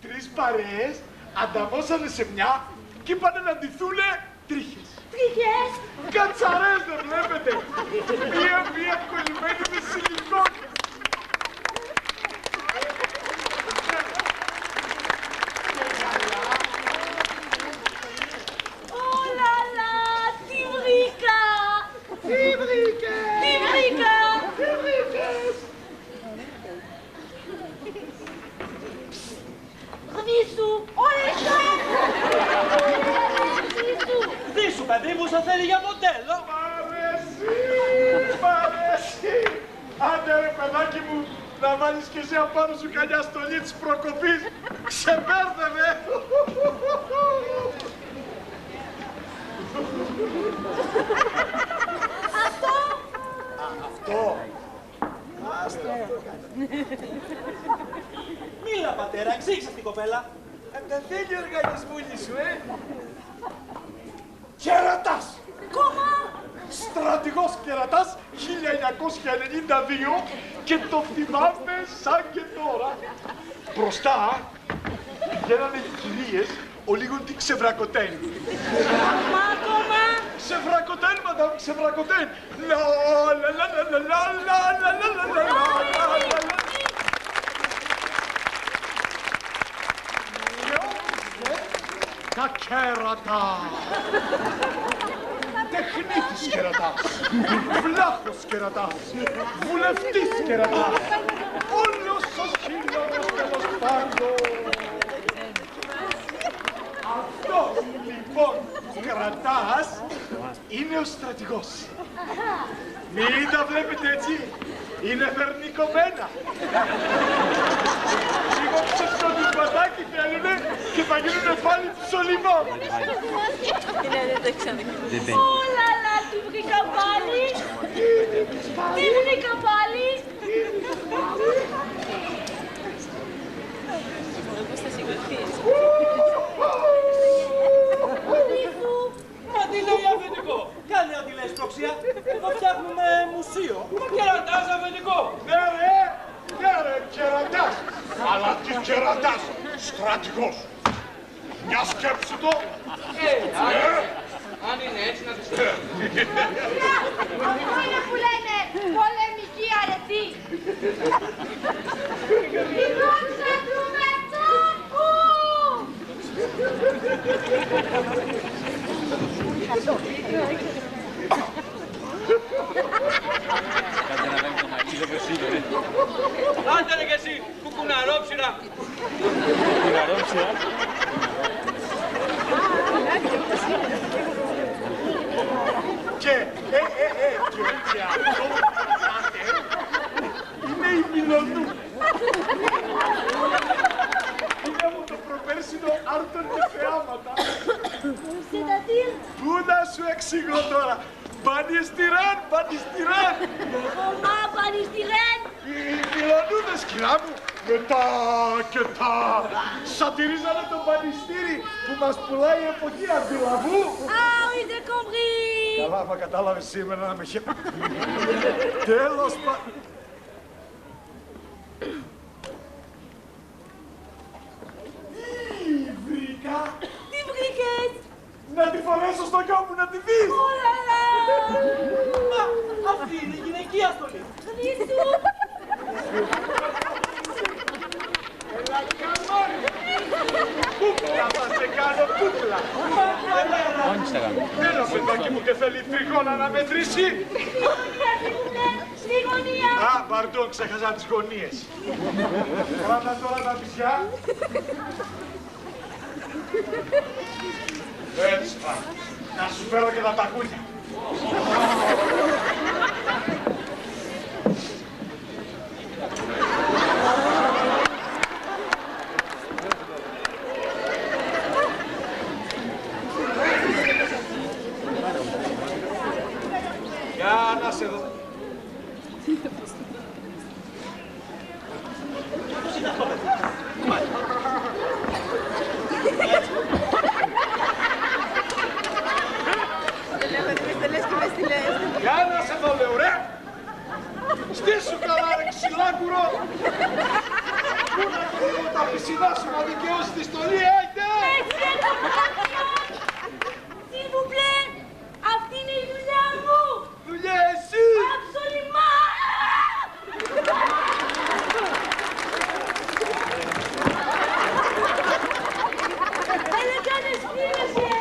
Τρεις παρέες ανταμώσανε σε μια και είπανε να ντυθούνε τρίχες. Τρίχες! Κατσαρές δεν βλέπετε. Μία κολλημένη με σιλικόνες. Ολαλά! Τι βρήκα! Τι βρήκες! Τι βρήκα! Τι βρήκες! Χρυσού! Ωραία! Χρυσού! Δίσου, παιδί μου, σαν θέλει για μοντέλο. Μ' αρέσει! Άντε ρε παιδάκι μου, να βάλεις και εσύ απάνω σου καλιά στολή της προκοπής. Ξεμπέρδευε! Αυτό! Αυτό! Μίλα, πατέρα, εξήγησε την κοπέλα. Δεν θέλει ο οργανισμούλη σου, Κερατάς! Κόμμα! Στρατηγός Κερατάς 1992 και το θυμάμαι σαν και τώρα. Μπροστά πηγαίνανε οι κυρίες, ο λίγο τι ξεβρακωτέν. Κόμμα! Ξεβρακωτέν, μαντάμ, ξεβρακωτέν. Λα, λα, λα, λα, λα, λα, λα, λα, λα, λα, λα, λα, λα. Τα κέρατα. τεχνίτης κερατάς, βλάχος κερατάς, βουλευτής κερατάς, όλος ο σύλλογος τέλος πάντων. Αυτός λοιπόν που κρατάς είναι ο στρατηγός. Μην τα βλέπετε έτσι, είναι φερνικωμένα. Λίγο ψευτοδισματάκι θέλουνε και θα γίνουνε πάλι ψωλιμό. Όλα λα, τι βρήκα πάλι. Τι βρήκα πάλι. Μα τι λέει αφεντικό. Κάνε ό,τι λες προξία. Εδώ φτιάχνουμε μουσείο. Μα κερατάς αφεντικό. Ναι ρε, κερατάς. Αλλά τι κερατάς, στρατηγός. Μια σκέψου το. Αν είναι έτσι να το Αυτό είναι που λένε πολεμική αρετή. Η δόξα του Μετσόκου. Άντε ρε κι εσύ, κουκουναρόψυρα. Κουκουναρόψυρα. Και αυτό είναι η Μιλονού. Είναι από το προπέρσινο άρτον και θεάματα. Πού να σου εξηγώ τώρα. Μπανιστηράν. Ομά πανιστηρέν. Οι Μιλονούδες, κυρά μου, μετά και τα σατυρίζανε το πανιστήρι που μας πουλάει η εποχή αντιλαβού. Ah, oui, j'ai compris. Καλά, άμα κατάλαβες σήμερα να με χε... Τέλος πάντων. Βρήκα. Τι βρήκες. Να τη φορέσω στον κόπο να τη δεις. Ολαλά. Μα αυτή είναι η γυναικεία στολή. Χρήσου. Έλα καμάρι. Κούκλα θα σε κάνω, κούκλα. Μόνοι στα κάνουμε. Έλα παιδάκι μου και θέλει τριγώνα να μετρήσει. Στη γωνία. Α, παρντών, ξέχασα τις γωνίες. Κράτα τώρα τα πισιά. Έτσι θα. Να σου φέρω και τα τακούνια. Για να σε δω. Για να σε δω, λέω, ρε! Στήσου καλά, ρε ξυλάκουρο! Πού να κρύβω τα πισινά σου να δικαιώσει τη στολή, έιτε! S'il vous plaît, αυτή είναι η δουλειά μου. Δουλειά εσύ! Absolument. Elle est qu'un esprit, monsieur.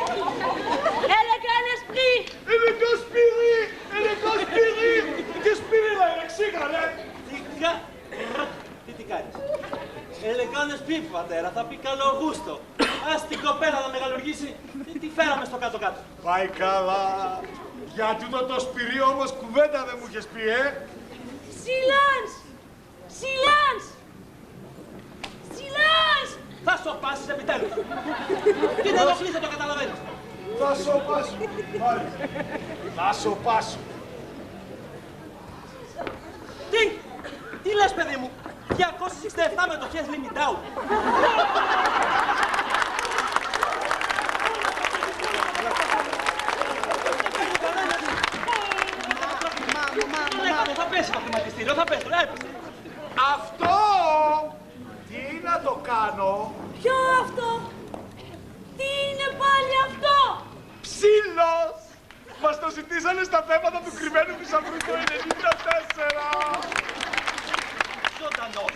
Elle est qu'un esprit. Ελεγκό σπίρι! Ελεγκό σπίρι! Τι σπίριλα, ρε ξύγαρε! Τι κάνεις. Ελεγάνες πει, πατέρα, θα πει καλό γούστο. Ας την κοπέλα να μεγαλουργήσει, τι φέραμε στο κάτω-κάτω. Πάει καλά. Για τούτο το σπυρί όμως κουβέντα δεν μου είχες πει, Silence. Silence. Silence. Θα σοπάσεις επιτέλους. Τι δεν ενοχλείς, δεν το καταλαβαίνεις. Θα σοπάσω. Πάρε. Θα σοπάσω. Τι λες, παιδί μου, 267 μετοχές limit down. Θα πέσει το χρηματιστήριο, θα πέσει, έπεσε. Αυτό! Τι να το κάνω! Ποιο αυτό. Τι είναι πάλι αυτό. Ψήλος! Μας το ζητήσανε στα θέματα του κρυμμένου θησαυρού το 94! Ζωντανός.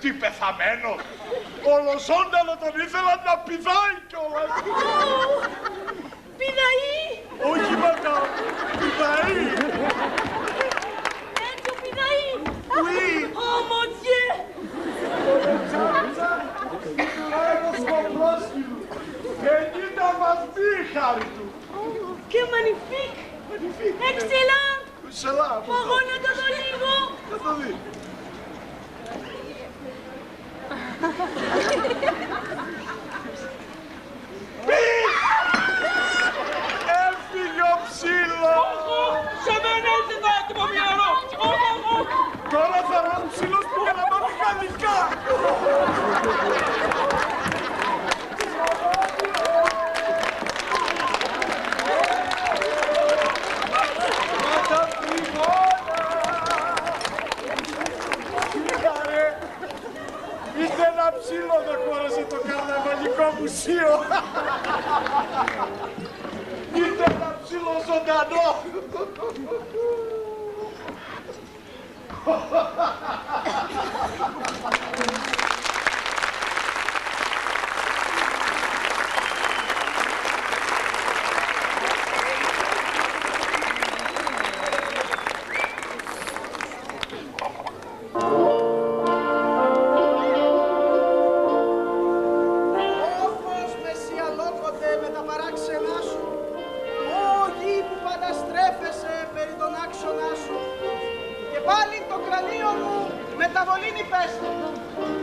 Τι πεθαμένος! Ολοζώντανο τον ήθελαν να πηδάει κιόλας! Πηδαεί. Όχι, μα πηδαεί. Έτσι ο πηδαεί. Oui. Ω, μοντιέ. Στο πρόσκυλο. Εκεί τα βαστεί, χάρη του. Και magnifique. Excellent. Σελά. Μπορώ να το δω λίγο. Θα το δει. Έφυγε ο ψήλος. Σε μένα ήρθε το έτοιμο μυαλό. Τώρα θα βγει ο ψήλος που για να μάθει μηχανικά. Είτε ένα ψήλο δεν χώρεσε το καρναβαλικό μουσείο. Είτε ένα ψήλο ζωντανό. Όπως μεσιαλόκοτε με τα παράξενά σου, ω γη που πάντα στρέφεσαι περί τον άξονά σου, και πάλι το κρανίο μου μεταβολήνει πέστη,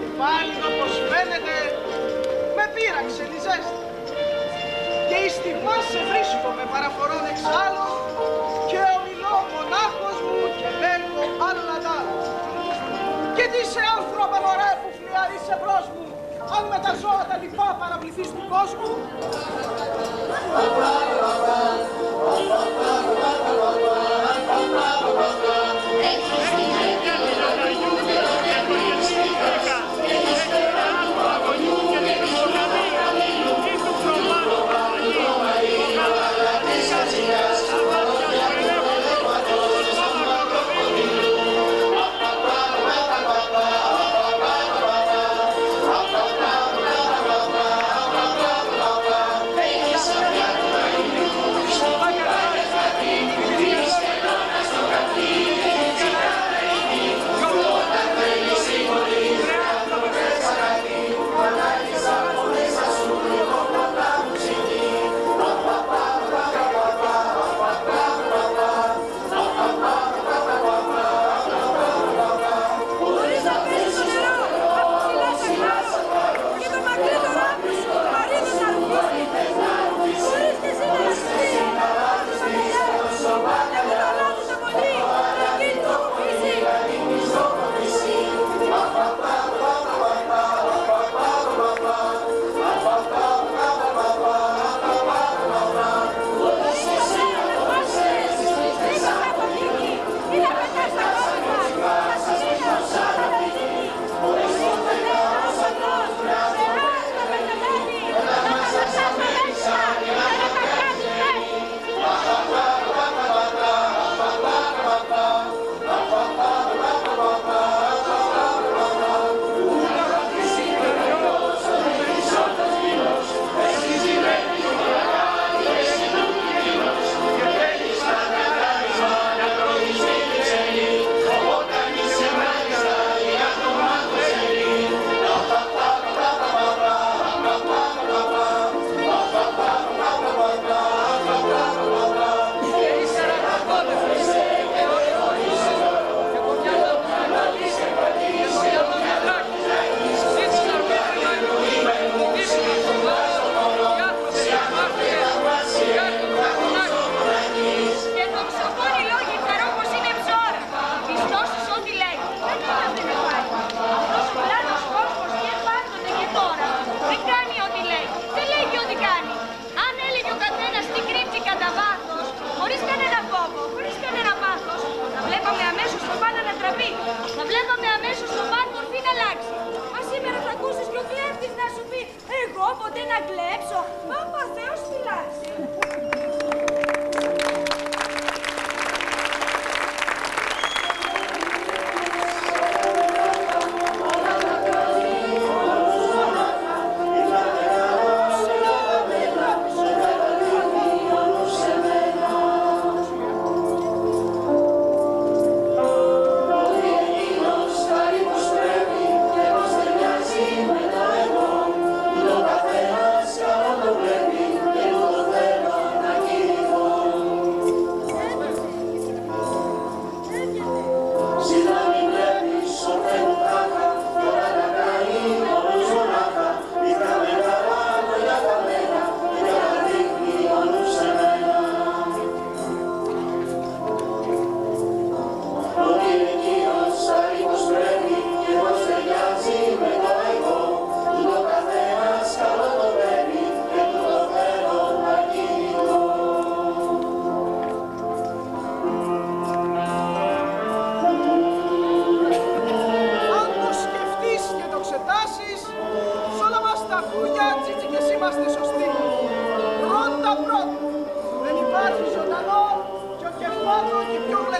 και πάλι όπως φαίνεται με πείραξε η ζέστη. Και η στιγμά σε βρίσκω με παραφορών εξάλλων, και ομιλώ μονάχος μου και λέγω άλλα τ' άλλα. Και τι σε άνθρωπε μωρέ που φλιαρείς εμπρός μου, αν με τα ζώα τα λοιπά παραπληθείς του κόσμου.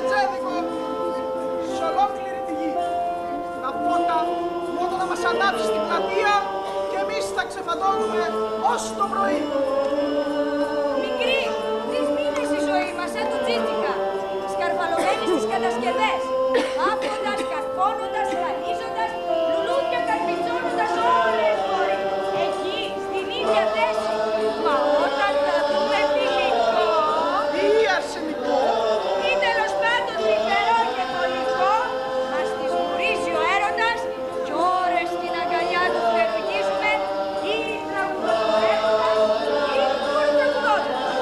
ρετζέδικο σε ολόκληρη τη γη. Τα φώτα μόνο να μας ανάψει στην πλατεία και εμείς θα ξεφαντώνουμε ως το πρωί. Μικρή, 3 μήνες η ζωή μας, σαν του Τσίτσικα. Σκαρφαλωμένη στις κατασκευές. Άφοντας, καρφώνοντας, ραλίζοντας, λουλούδια καρπιτσώνοντας όλες φορές. Εκεί, στην ίδια θέση. Μα όταν θα δούμε φιλικό... Ή αρσενικό. Ή τέλος πάντων τρυφερό και κολλικό, μας τις μουρίζει ο έρωτας κι ώρες στην αγκαλιά του φτερουγίζουμε ή τραγουδοκορεύοντας ή χοροτραγουδώντας.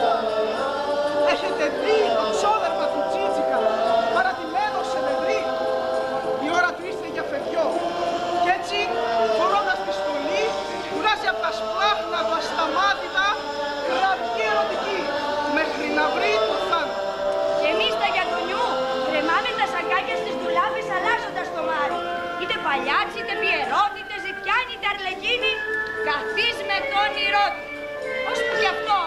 Έχετε δει το ξόδερμα του Τσίτσικα παρατημένο σε νευρί. Η ώρα του ήρθε για φευγιό. Κι έτσι, φορώντας τη στολή, βγάζει από τα σπλάχνα του ασταμάτητα κραυγή ερωτική, μέχρι να βρει το θάνατο. Και εμείς τα γιατονιού κρεμάμε τα σακάκια στις ντουλάπες αλλάζοντας το μάρι. Είτε παλιάτσι, είτε πιερότη, είτε ζητιάνι, είτε αρλεκίνη, καθείς με το όνειρό του. Ώσπου γι' αυτό,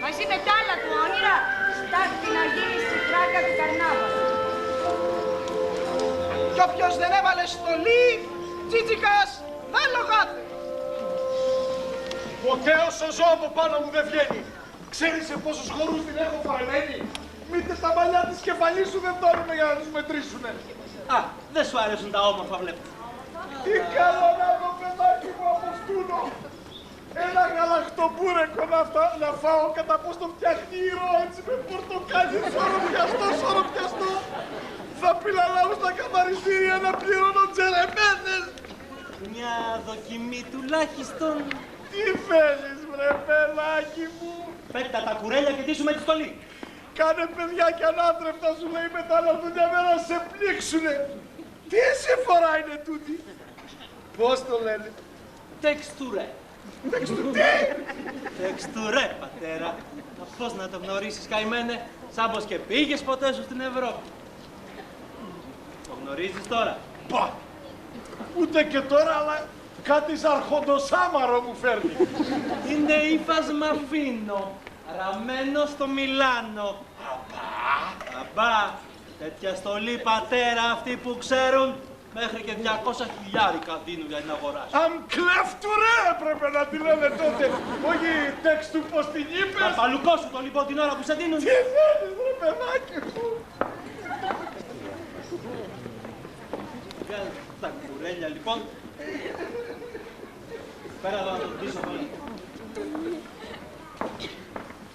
μαζί με τ' άλλα του όνειρα, στάχτη να γίνει στη τράκα του καρνάβαλου. Κι όποιος δεν έβαλε στολή, Τσίτσικας, θα λογάται. Ποτέ όσο ζω από πάνω μου δεν βγαίνει. Ξέρεις σε πόσους χορούς την έχω παρεμένη. Μήτε τα μαλλιά της κεφαλής σου δεν φτάνουν για να τους μετρήσουνε. Α, δεν σου αρέσουν τα όμορφα βλέπω. Τι καλό να το παιδάκι μου από στούνο. Ένα γαλακτομπούρεκο να φάω κατά πώς το φτιάχνει ήρω έτσι με πορτοκάλι σωροπιαστό. Θα πιλαλάω στα καθαριστήρια να πληρώνω τζερεμέδες. Μια δοκιμή τουλάχιστον. Τι θέλεις βρε παιδάκι μου. Πέτα τα κουρέλια και τίσου με τη στολή. Κάνε παιδιά κι ανάτρεπτα σου λέει μετά να έρθουν μια μέρα να σε πλήξουνε. Τι συμφορά είναι τούτη. Πώς το λένε. Τεξτουρέ. Τι. Τεξτουρέ, πατέρα. Πώς να το γνωρίσεις, καημένε, σαν πως και πήγες ποτέ σου στην Ευρώπη. Το γνωρίζεις τώρα. Πα. Ούτε και τώρα, αλλά κάτι σαν αρχοντοσάμαρο μου φέρνει. Είναι ύφασμα φίνο, ραμμένο στο Μιλάνο. Αμπά, τέτοια στολή πατέρα αυτοί που ξέρουν, μέχρι και 200.000 δίνουν για την αγορά σου. Αν κλέφτουρε έπρεπε να τη λένε τότε. Όχι τέξτου πως την είπες. Παπαλουκό σου το λοιπόν την ώρα που σε δίνουν. Τι θέλεις ρε παιδάκι μου. Βγάλε τα κουρέλια λοιπόν. Πέρα εδώ να το ντύσω πάλι.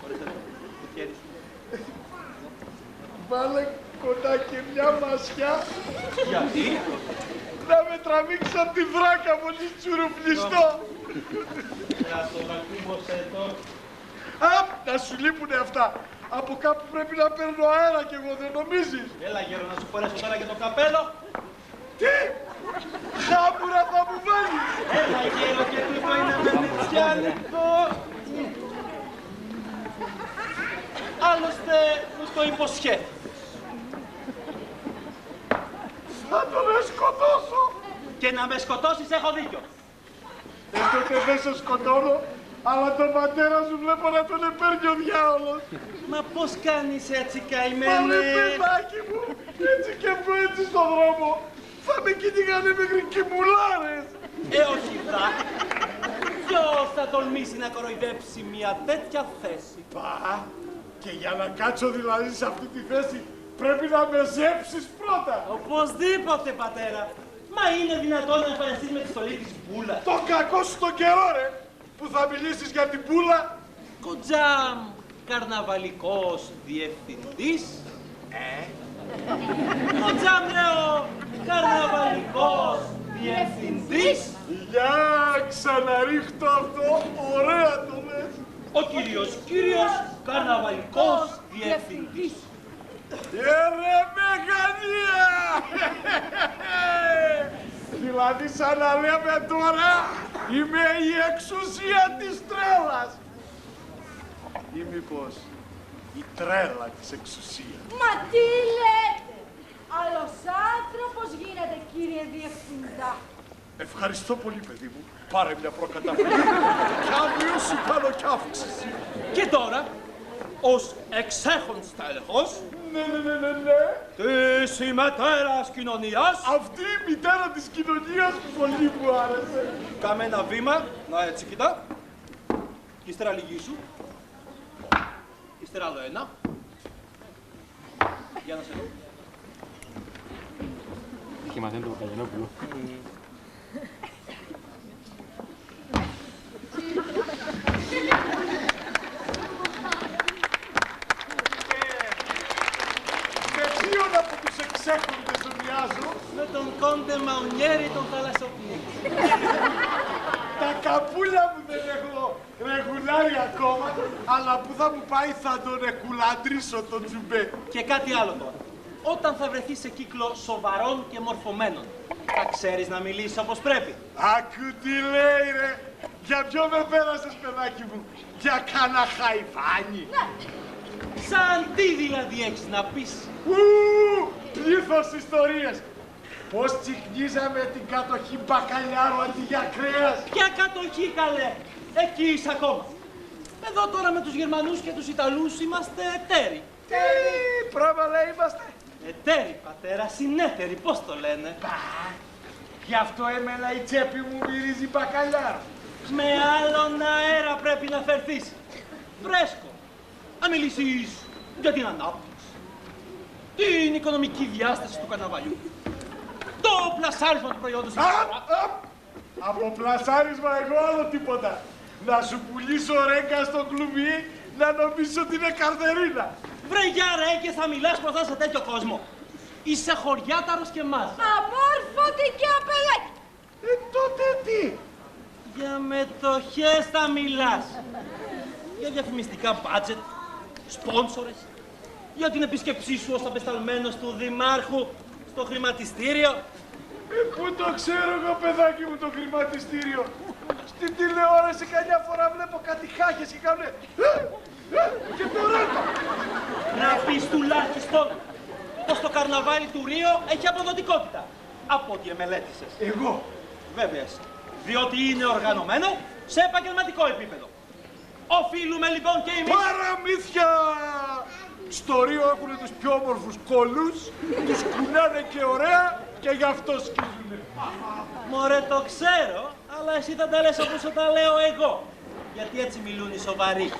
Χωρίστε το χέρι σου. Βάλε κοντά και μια μασιά. Γιατί? Να με τραβήξει απ' τη δράκα μόλις τσουρουπλιστώ. Να το δακούμπωσε τώρα. Απ, να σου λείπουνε αυτά. Από κάπου πρέπει να παίρνω αέρα κι εγώ, δεν νομίζεις. Έλα γέρο να σου φορέσω τώρα και το καπέλο. Τι! Χάμπουρα θα μου βάλεις! Έλα γέρο και τούτο είναι βενετσιάνικο. Άλλωστε μου το υποσχέθη. Θα τον σκοτώσω! Και να με σκοτώσεις έχω δίκιο. Τότε δεν σε σκοτώνω, αλλά τον πατέρα σου βλέπω να τον παίρνει ο διάολος. Μα πώς κάνεις έτσι Πάλε καημένε. παιδάκι μου, έτσι και που έτσι στον δρόμο, θα με κυνηγάνε μέχρι κοιμουλάρες. Όχι δα. Ποιος θα τολμήσει να κοροϊδέψει μια τέτοια θέση. Πα, και για να κάτσω δηλαδή σε αυτή τη θέση, πρέπει να με ζέψεις πρώτα. Οπωσδήποτε πατέρα. Μα είναι δυνατόν να εμφανιστείς με τη στολή της μπούλας. Το κακό σου το καιρό ρε, που θα μιλήσεις για την μπούλα. Κοντζάμ, καρναβαλικός διευθυντής. Κοντζάμ λέω, καρναβαλικός διευθυντής. Για ξαναρίχτω αυτό, ωραία το λες. Ο κύριος καρναβαλικός διευθυντής. Ρε μεγαλεία! Δηλαδή σαν να λέμε τώρα, είμαι η εξουσία της τρέλας. Ή μήπως η τρέλα της εξουσίας. Μα τι λέτε! Άλλος άνθρωπος γίνεται, κύριε Διευθυντά. Ευχαριστώ πολύ, παιδί μου. Πάρε μια προκαταβολή. Κι αύριο σου κάνω κι αύξηση. Και τώρα, ως εξέχον στέλεχος Ναι. της ημετέρας κοινωνίας. Αυτή η μητέρα της κοινωνίας που πολύ μου άρεσε. Κάμε ένα βήμα, να έτσι κοιτά. Και ύστερα λυγίσου. Ύστερα άλλο ένα. Για να σε δω. Είχε μαθαίνει το Παπαγενόπουλο. Με ποιον από τους εξέχοντες ομοιάζω? Με τον Κόντε Μαουνιέρη τον θαλασσοπλή. Τα καπούλια μου δεν έχω ρεγουλάρει ακόμα, αλλά που θα μου πάει θα τον ρεκουλαντρίσω το τζουμπέ. Και κάτι άλλο τώρα. Όταν θα βρεθείς σε κύκλο σοβαρών και μορφωμένων, θα ξέρεις να μιλήσεις όπως πρέπει. Άκου τι λέει ρε. Για ποιο με πέρασες παιδάκι μου? Για κάνα χαϊβάνι? Σαν τι δηλαδή έχεις να πεις? Πλήθος ιστορίες. Πώς τσιχνίζαμε την κατοχή μπακαλιάρου αντί για κρέας. Ποια κατοχή καλέ! Εκεί είσαι ακόμα. Εδώ τώρα με τους Γερμανούς και τους Ιταλούς είμαστε εταίροι. Τι πράγμα λέει είμαστε? Εταίροι, πατέρα, συνέτεροι, πώς το λένε. Γι' αυτό εμένα η τσέπη μου μυρίζει μπακαλιάρο. Με άλλον αέρα πρέπει να φερθείς. Φρέσκο. Να μιλήσεις για την ανάπτυξη, την οικονομική διάσταση του καρναβαλιού, το πλασάρισμα του προϊόντος. Από πλασάρισμα εγώ άλλο τίποτα. Να σου πουλήσω ρέγγα στο κλουβί, να νομίσω ότι είναι καρδερίνα. Βρε για ρέγγες θα μιλάς μπροστά σε τέτοιο κόσμο. Είσαι χωριάταρος και μας. Αμόρφωτη και απελέκη. Τότε τι? Για μετοχές θα μιλάς. Για διαφημιστικά μπάτζετ, σπόνσορες, για την επίσκεψή σου ως απεσταλμένος του Δημάρχου στο χρηματιστήριο. Πού το ξέρω εγώ παιδάκι μου το χρηματιστήριο? Στην τηλεόραση καμιά φορά βλέπω κάτι χάχες και κάνουνε και το ρέμα. Να πεις τουλάχιστον πως το καρναβάλι του Ρίο έχει αποδοτικότητα. Από ό,τι εμελέτησες. Εγώ. Βέβαια εσύ. Διότι είναι οργανωμένο σε επαγγελματικό επίπεδο. Οφείλουμε λοιπόν και εμείς... Παραμύθια! Στο Ρίο έχουνε τους πιο όμορφους κολούς, τους κουνάνε και ωραία και γι' αυτό σκίζουνε. Μωρέ το ξέρω, αλλά εσύ θα τα λες όπως τα λέω εγώ. Γιατί έτσι μιλούν οι σοβαροί.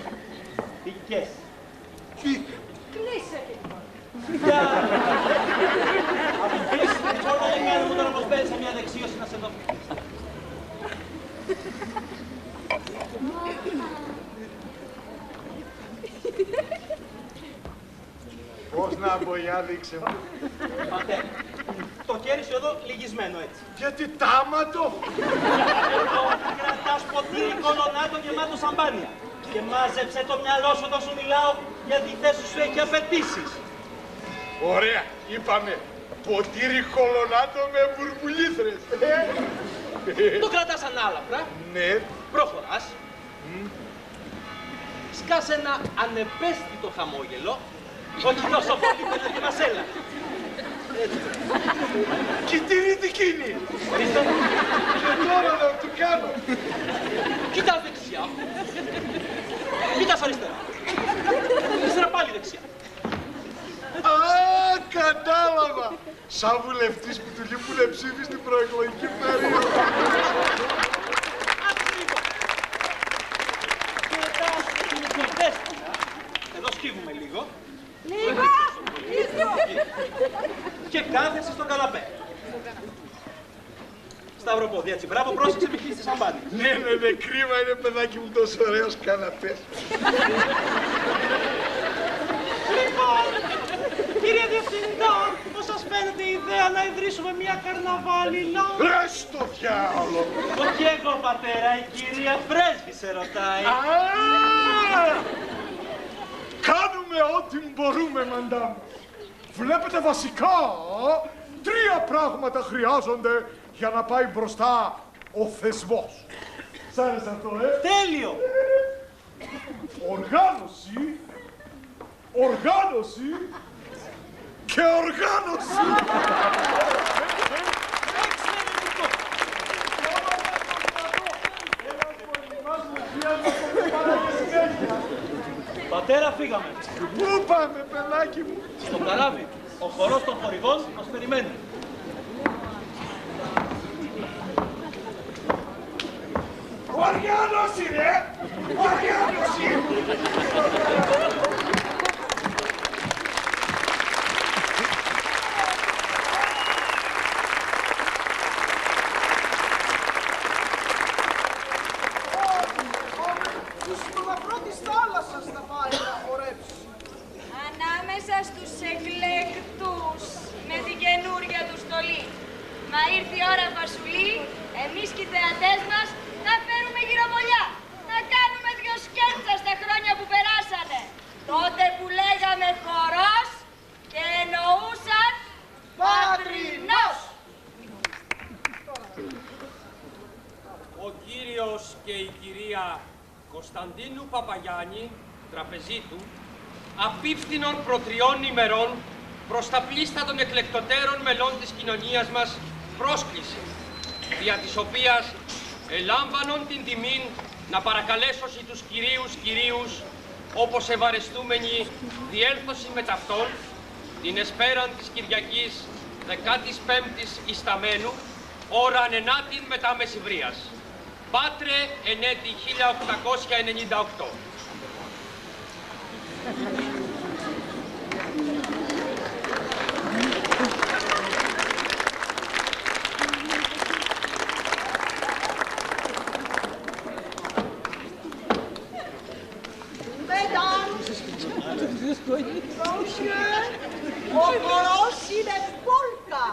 Πικές. Κλείσε λοιπόν. Για... Από πίσω, λοιπόν, να μην κάνουμε τώρα πως παίρνεις μια δεξίωση να σε δω. Πώς να πω, για δείξε μου. Πατέρα, το χέρι σου εδώ λυγισμένο έτσι. Γιατί τάματο. Εδώ κρατάς ποτήρι κολονάτο γεμάτο σαμπάνια. Και μάζεψε το μυαλό σου όταν σου μιλάω, γιατί η θέση σου έχει απαιτήσεις. Ωραία, είπαμε. Ποτήρι κολονάτο με μπουρμπουλήθρες. Το κρατάς ανάλαφρα. Ναι. Προχωράς. Σκάς ένα ανεπαίσθητο χαμόγελο. Όχι τόσο πολύ με τη μασέλα. Κοιτήρι τι κίνη. Και τώρα να του κάνω. Κοιτάς δεξιά. Κοιτάς αριστερά. Ύστερα πάλι δεξιά. Α, κατάλαβα. Σαν βουλευτής που του λείπουνε ψήφοι στην προεκλογική περίοδο. Άκουσε λοιπόν. Κοιτάς την κουρτέστηνα. Εδώ σκύβουμε λίγο. Λίγο. Και κάθεσαι στο καναπέ. Σταυροπόδι, έτσι. Μπράβο, πρόσεξε μη χύσεις σαμπάνι. Ναι, κρίμα είναι παιδάκι μου τόσο ωραίος καναπές. Λοιπόν, κύριε Διευθυντά, πώς σας φαίνεται η ιδέα να ιδρύσουμε μια καρναβάλιλα? Ρε στο διάολο! Όχι εγώ, πατέρα, η κυρία Πρέσβη σε ρωτάει. Κάνουμε ό,τι μπορούμε, μαντάμ. Βλέπετε βασικά, τρία πράγματα χρειάζονται για να πάει μπροστά ο θεσμός. Σ' άρεσε αυτό, Τέλειο! Οργάνωση, οργάνωση και οργάνωση. Εξαιρετικό! Πατέρα, φύγαμε. Πού πάμε, παιδάκι μου? Στο καράβι. Ο χορός των χορηγών μας περιμένει. Οργάνωση, ρε! Οργάνωση! Τους μοναφρό της θάλασσας θα πάει να χορέψει. Ανάμεσα στους εκλεκτούς με την καινούρια του στολή. Μα ήρθε η ώρα, Βασουλή, εμείς και οι θεατές μας θα φέρουμε γυροβολιά. Να κάνουμε δυο σκέτσα στα χρόνια που περάσανε. Τότε που λέγαμε χορός και εννοούσαν πατρινός. Ο κύριος και η κυρία Κωνσταντίνου Παπαγιάννη, τραπεζίτου, απίφθηνον προ 3 ημερών προς τα πλήστα των εκλεκτοτέρων μελών της κοινωνίας μας πρόσκληση, δια της οποίας ελάμβανον την τιμήν να παρακαλέσωσι τους κυρίους, όπως ευαρεστούμενοι διέλθωση με ταυτόν, την εσπέραν της Κυριακής 15ης Ισταμένου, ώραν 9 μετά μεσηβρίας. Πάτρε εν έτη 1898. Ο χορός είναι πόλκα.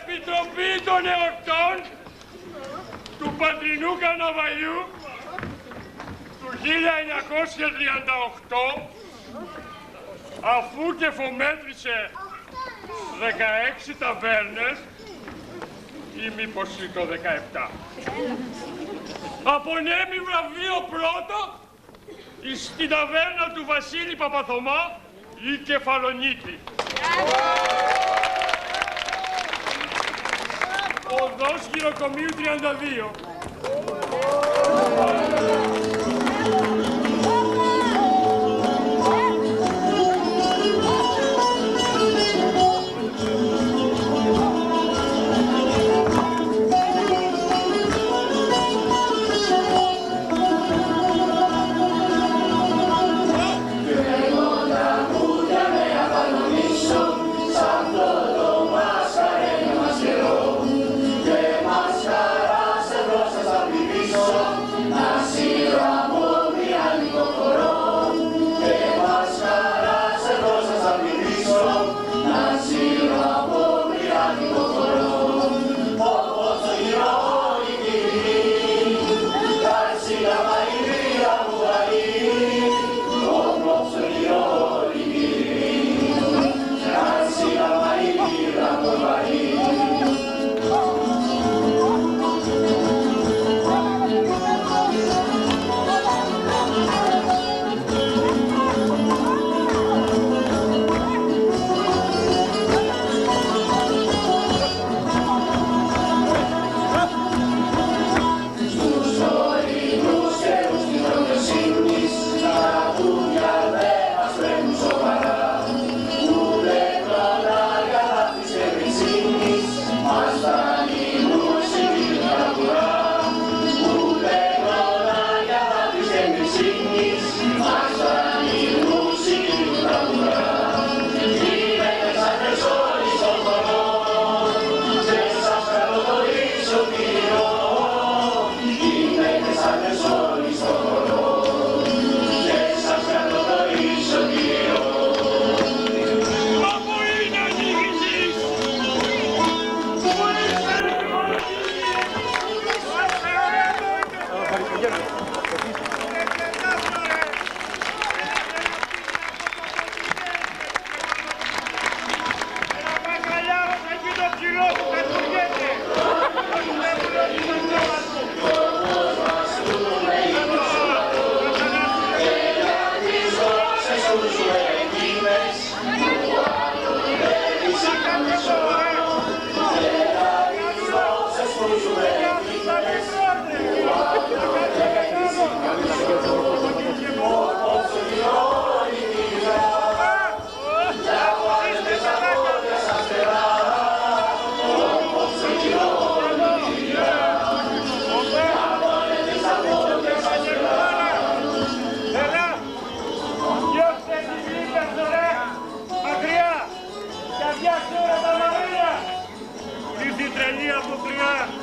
Επιτροπή των Εορτών του Πατρινού Καρναβαλιού του 1938, αφού και φομέτρησε 16 ταβέρνες ή μήπως ή το 17. Απονέμει βραβείο πρώτο στην ταβέρνα του Βασίλη Παπαθωμά ή Κεφαλονίκη. Οδός Γυροκομείου 32.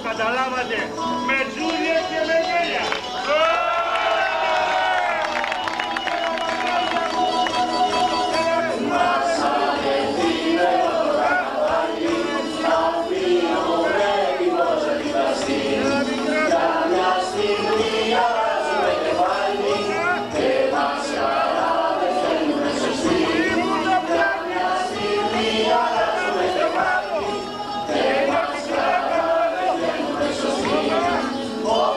Καταλάβατε, με τζούνια και με γέλια. Oh!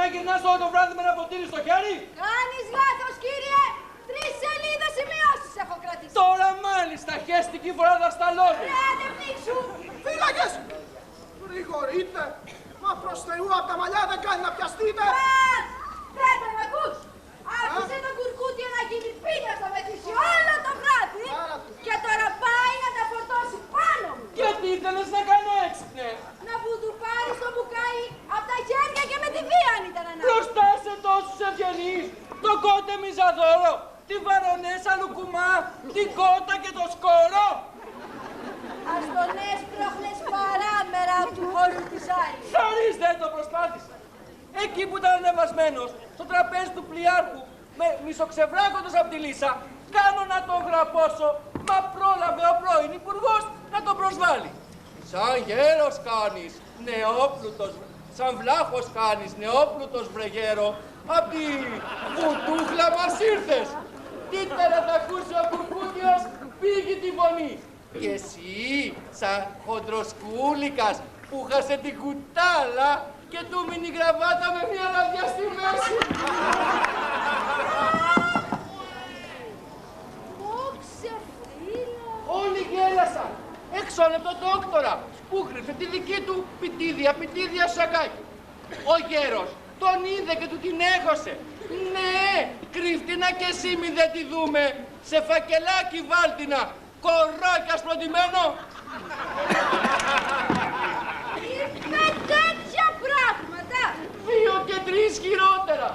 να γυρνάς όλο το βράδυ με ένα ποτήρι στο χέρι. Κάνεις λάθος, κύριε. 3 σελίδες σημειώσεις έχω κρατήσει. Τώρα μάλιστα, χέστηκε η φορά δασταλώνει. Άντε πνίξου. Φύλακες! Γρηγορείτε! Μα προς Θεού απ' τα μαλλιά δεν κάνει να πιαστείτε! Πρέπει να ακούς. Άφησε τον κουρκούτιο να γίνει πίτα στο μετρήσι όλο το βράδυ και τώρα πάει να τα φορτώσει πάνω μου. Και τι ήθελες να κάνω έξυπνε. Να που του πάρεις το μπουκάλι απ' τα χέρια και με τη βία αν ήταν ανάγκη. Μπροστά σε τόσους ευγενείς, το κότε Μιζαδόρο, τη Βαρονέσα Λουκουμά, την κότα και το σκόρο. Ας τον έσπροχνες παράμερα από του χώρου της άλλης. Χαρίς δεν το προσπάθησα. Εκεί που ήταν ανεβασμένος, στο τραπέζι του πλοιάρχου, με μισοξεβράκοντος απ' τη λύσα, κάνω να τον γραπώσω, μα πρόλαβε ο πρώην υπουργός να τον προσβάλλει. Σαν γέρος κάνεις, νεόπλουτος, σαν βλάχος κάνεις, νεόπλουτος βρε γέρο, απ' τη βουτούχλα μας ήρθες. Τίτερα θα ακούσει ο Κουρκούτιος, πήγε τη φωνή. Και εσύ, σαν χοντροσκούλικας, που χάσε την κουτάλα και του μείνει γραβάτα με μια λαδιά στη μέση. Δόξα φίλα. Όλοι γέλασαν. Έξω από τον δόκτορα που γρήφε τη δική του πιτίδια σακάκι. Ο γέρος τον είδε και του την έγωσε. Ναι, κρύφτηνα και εσύ μη δεν τη δούμε. Σε φακελάκι βάλτινα, κοράκι ασπροντημένο. Είπε τέτοια πράγματα. 2 και 3 χειρότερα.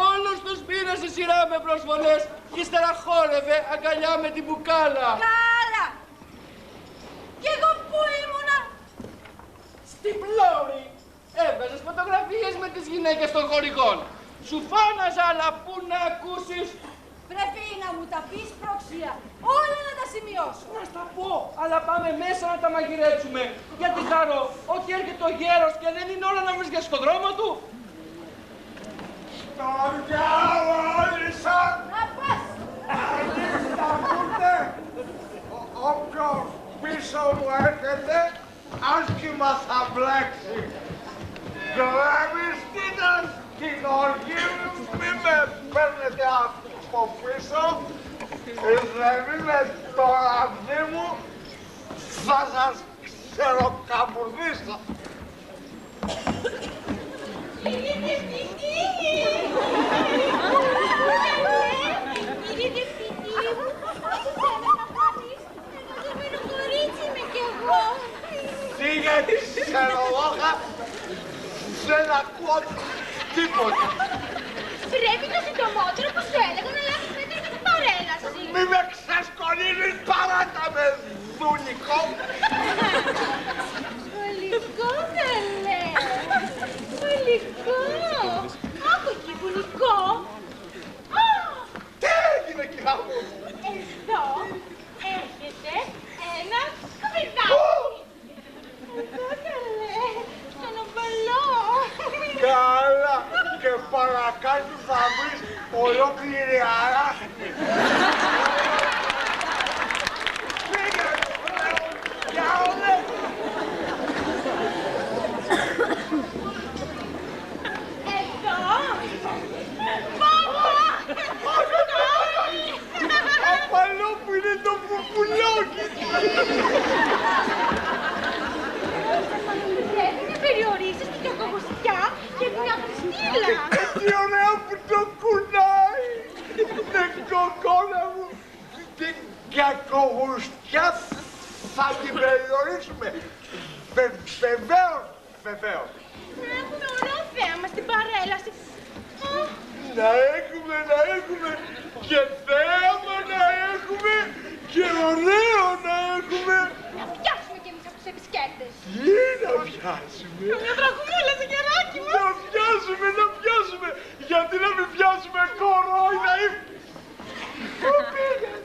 Όλους τους πήρε στη σειρά με προσβολές και ύστερα χόρευε αγκαλιά με την μπουκάλα. Κάρα. Κι εγώ πού ήμουνα. Στην πλώρη έβγαζες φωτογραφίες με τις γυναίκες των χωρικών. Σου φώναζα, αλλά πού να ακούσεις. Πρέπει να μου τα πεις προξία. Όλα να τα σημειώσω. Να στα πω, αλλά πάμε μέσα να τα μαγειρέψουμε. Γιατί χαρώ ότι έρχεται ο γέρος και δεν είναι όλα να βρίσκεσαι στον δρόμο του. Στο διάβολησα! Να πας. Θα ακούτε! Όποιος πίσω μου έρχεται, άσχημα θα μπλέξει. Γράμιστηνας την οργή μου, μη με παίρνετε από πίσω. Δεν είναι το ραβδί μου, θα σας ξεροκαμπουρδίσω. Κύριε Διευθυντή! Κύριε Διευθυντή, τι θέλει να κάνεις? Ένα δεμένο κορίτσι είμαι κι εγώ. Φύγε, ξερολόγα, δεν ακούω τίποτα. Πρέπει το συντομότερο που σου έλεγα να αλλάξεις μέτρα για την παρέλαση. Μη με ξεσκονίζεις, παράτα με, δουνικό. Βουλικό δεν λέω. Βουλικό. Άκου εκεί, βουλικό. Τι έγινε, κυρά μου? Εδώ έρχεται ένα σκουπιδάκι. Εδώ καλέ, στον ομπαλό. Καλά, και παρακάτω θα βρεις ολόκληρη αράχνη. Φύγε, για όλες. Εδώ. Πάπα. Απαλό που είναι το πουπουλόκι. Πρέπει να περιορίσεις την κακογουστιά και την αυτοστήλα. Τι ωραία που το κουνάει. Την κοκόνα μου. Την κακογουστιά θα την περιορίσουμε. Βεβαίως, βεβαίως. Να έχουμε ωραίο θέαμα στην παρέλαση. Να έχουμε και θέαμα να έχουμε και ωραίο να έχουμε. Να πιάσουμε κι εμείς από τους επισκέπτες. Τι να πιάσουμε? Μια τραγουδούλα σε κεράκι μας. Να πιάσουμε. Γιατί να μην πιάσουμε κορόιδα ή... Πού πήγες?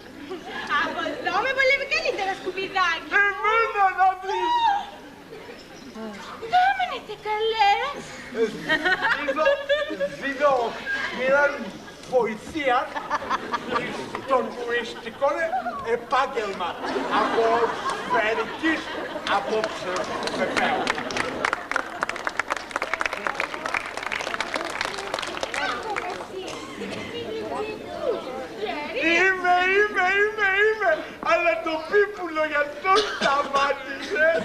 Από εδώ με βολεύει καλύτερα σκουπιδάκι. Εμένα να δεις. Δάμενετε καλέ. Δίνω μια βοηθεία στον τουριστικό επάγγελμα από σφαιρικής απόψεως βεβαίως. ρωτήσω γιατί το σταμάτησες.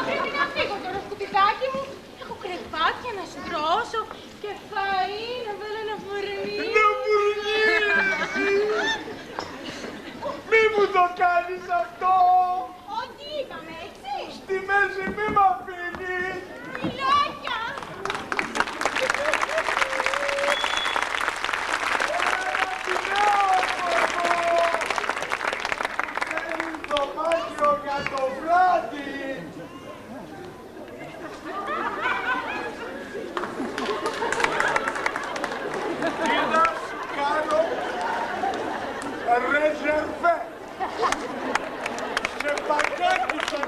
Πρέπει να φύγω τώρα, σκουπιδάκι μου. Έχω κρεβάτια να στρώσω και φαΐ να βάλω να φουρνίσει. Να φουρνίσει! Μη μου το κάνεις αυτό! Ό,τι είπαμε, έτσι. Στη μέση μη μ' αφήνεις! Φιλάκια! Θέλεις δωμάτιο για το βράδυ! Τι να σου κάνω ρεζερβέ! Σε παγκάκι θα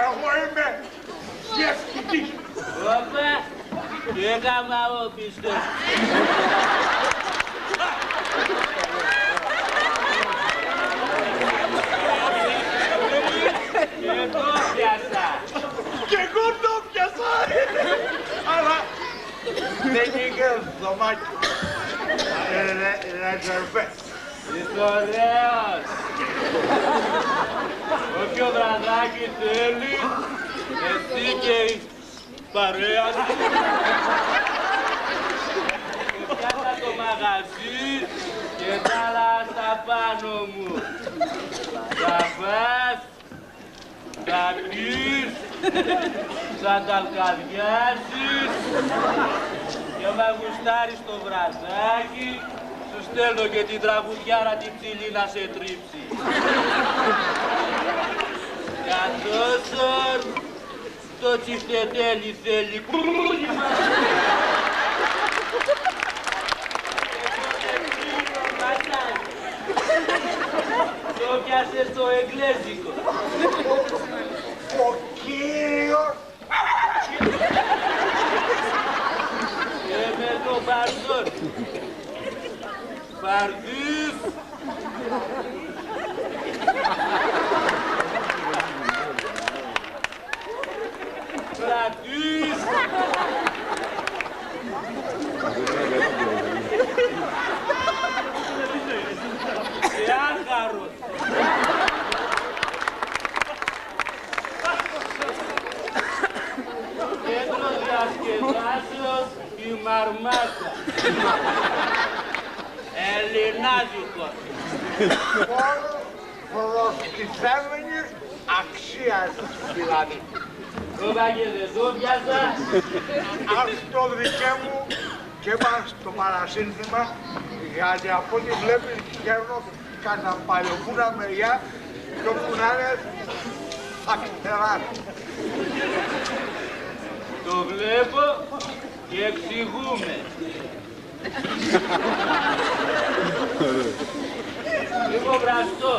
εγώ είμαι διευθυντής. Όπα, τι έκανα εγώ πιστεύω. Και το πιάσα. Και εγώ το πιάσα. Αλλά δεν είχε δωμάτιο. Ρεζερβέ. Είσαι ωραίος. Όποιο βραδάκι θέλεις, εσύ και η παρέα σου. Και πιάσα το μαγαζί και τα άλλα στα πάνω μου. Θα φας, θα πεις, θα καλκαδιάσεις και άμα γουστάρεις το βραδάκι, σου στέλνω και την τραγουδιάρα την ψηλή να σε τρίψει. Καθώς το τσιφτετέλι θέλει κούρλιμα. Το πιάσες το εγγλέζικο. Ο κύριος. Και με το μπαρδόν. Μπαρδίς. Κρατής. Και άχαρος. Κέντρο διασκεδάσεως η Μαρμάτα. Ελληνάδικος. Προστιθέμενης αξίας δηλαδή. Όπα και δεν το πιάσα. Ας το δικέ μου και μας το παρασύνθημα, γιατί από ό,τι βλέπεις βγαίνω κατά παλαιοπούρα μεριά και όπου να είναι θα ξεράσει. Το βλέπω και εξηγούμε. Λίγο βραστό.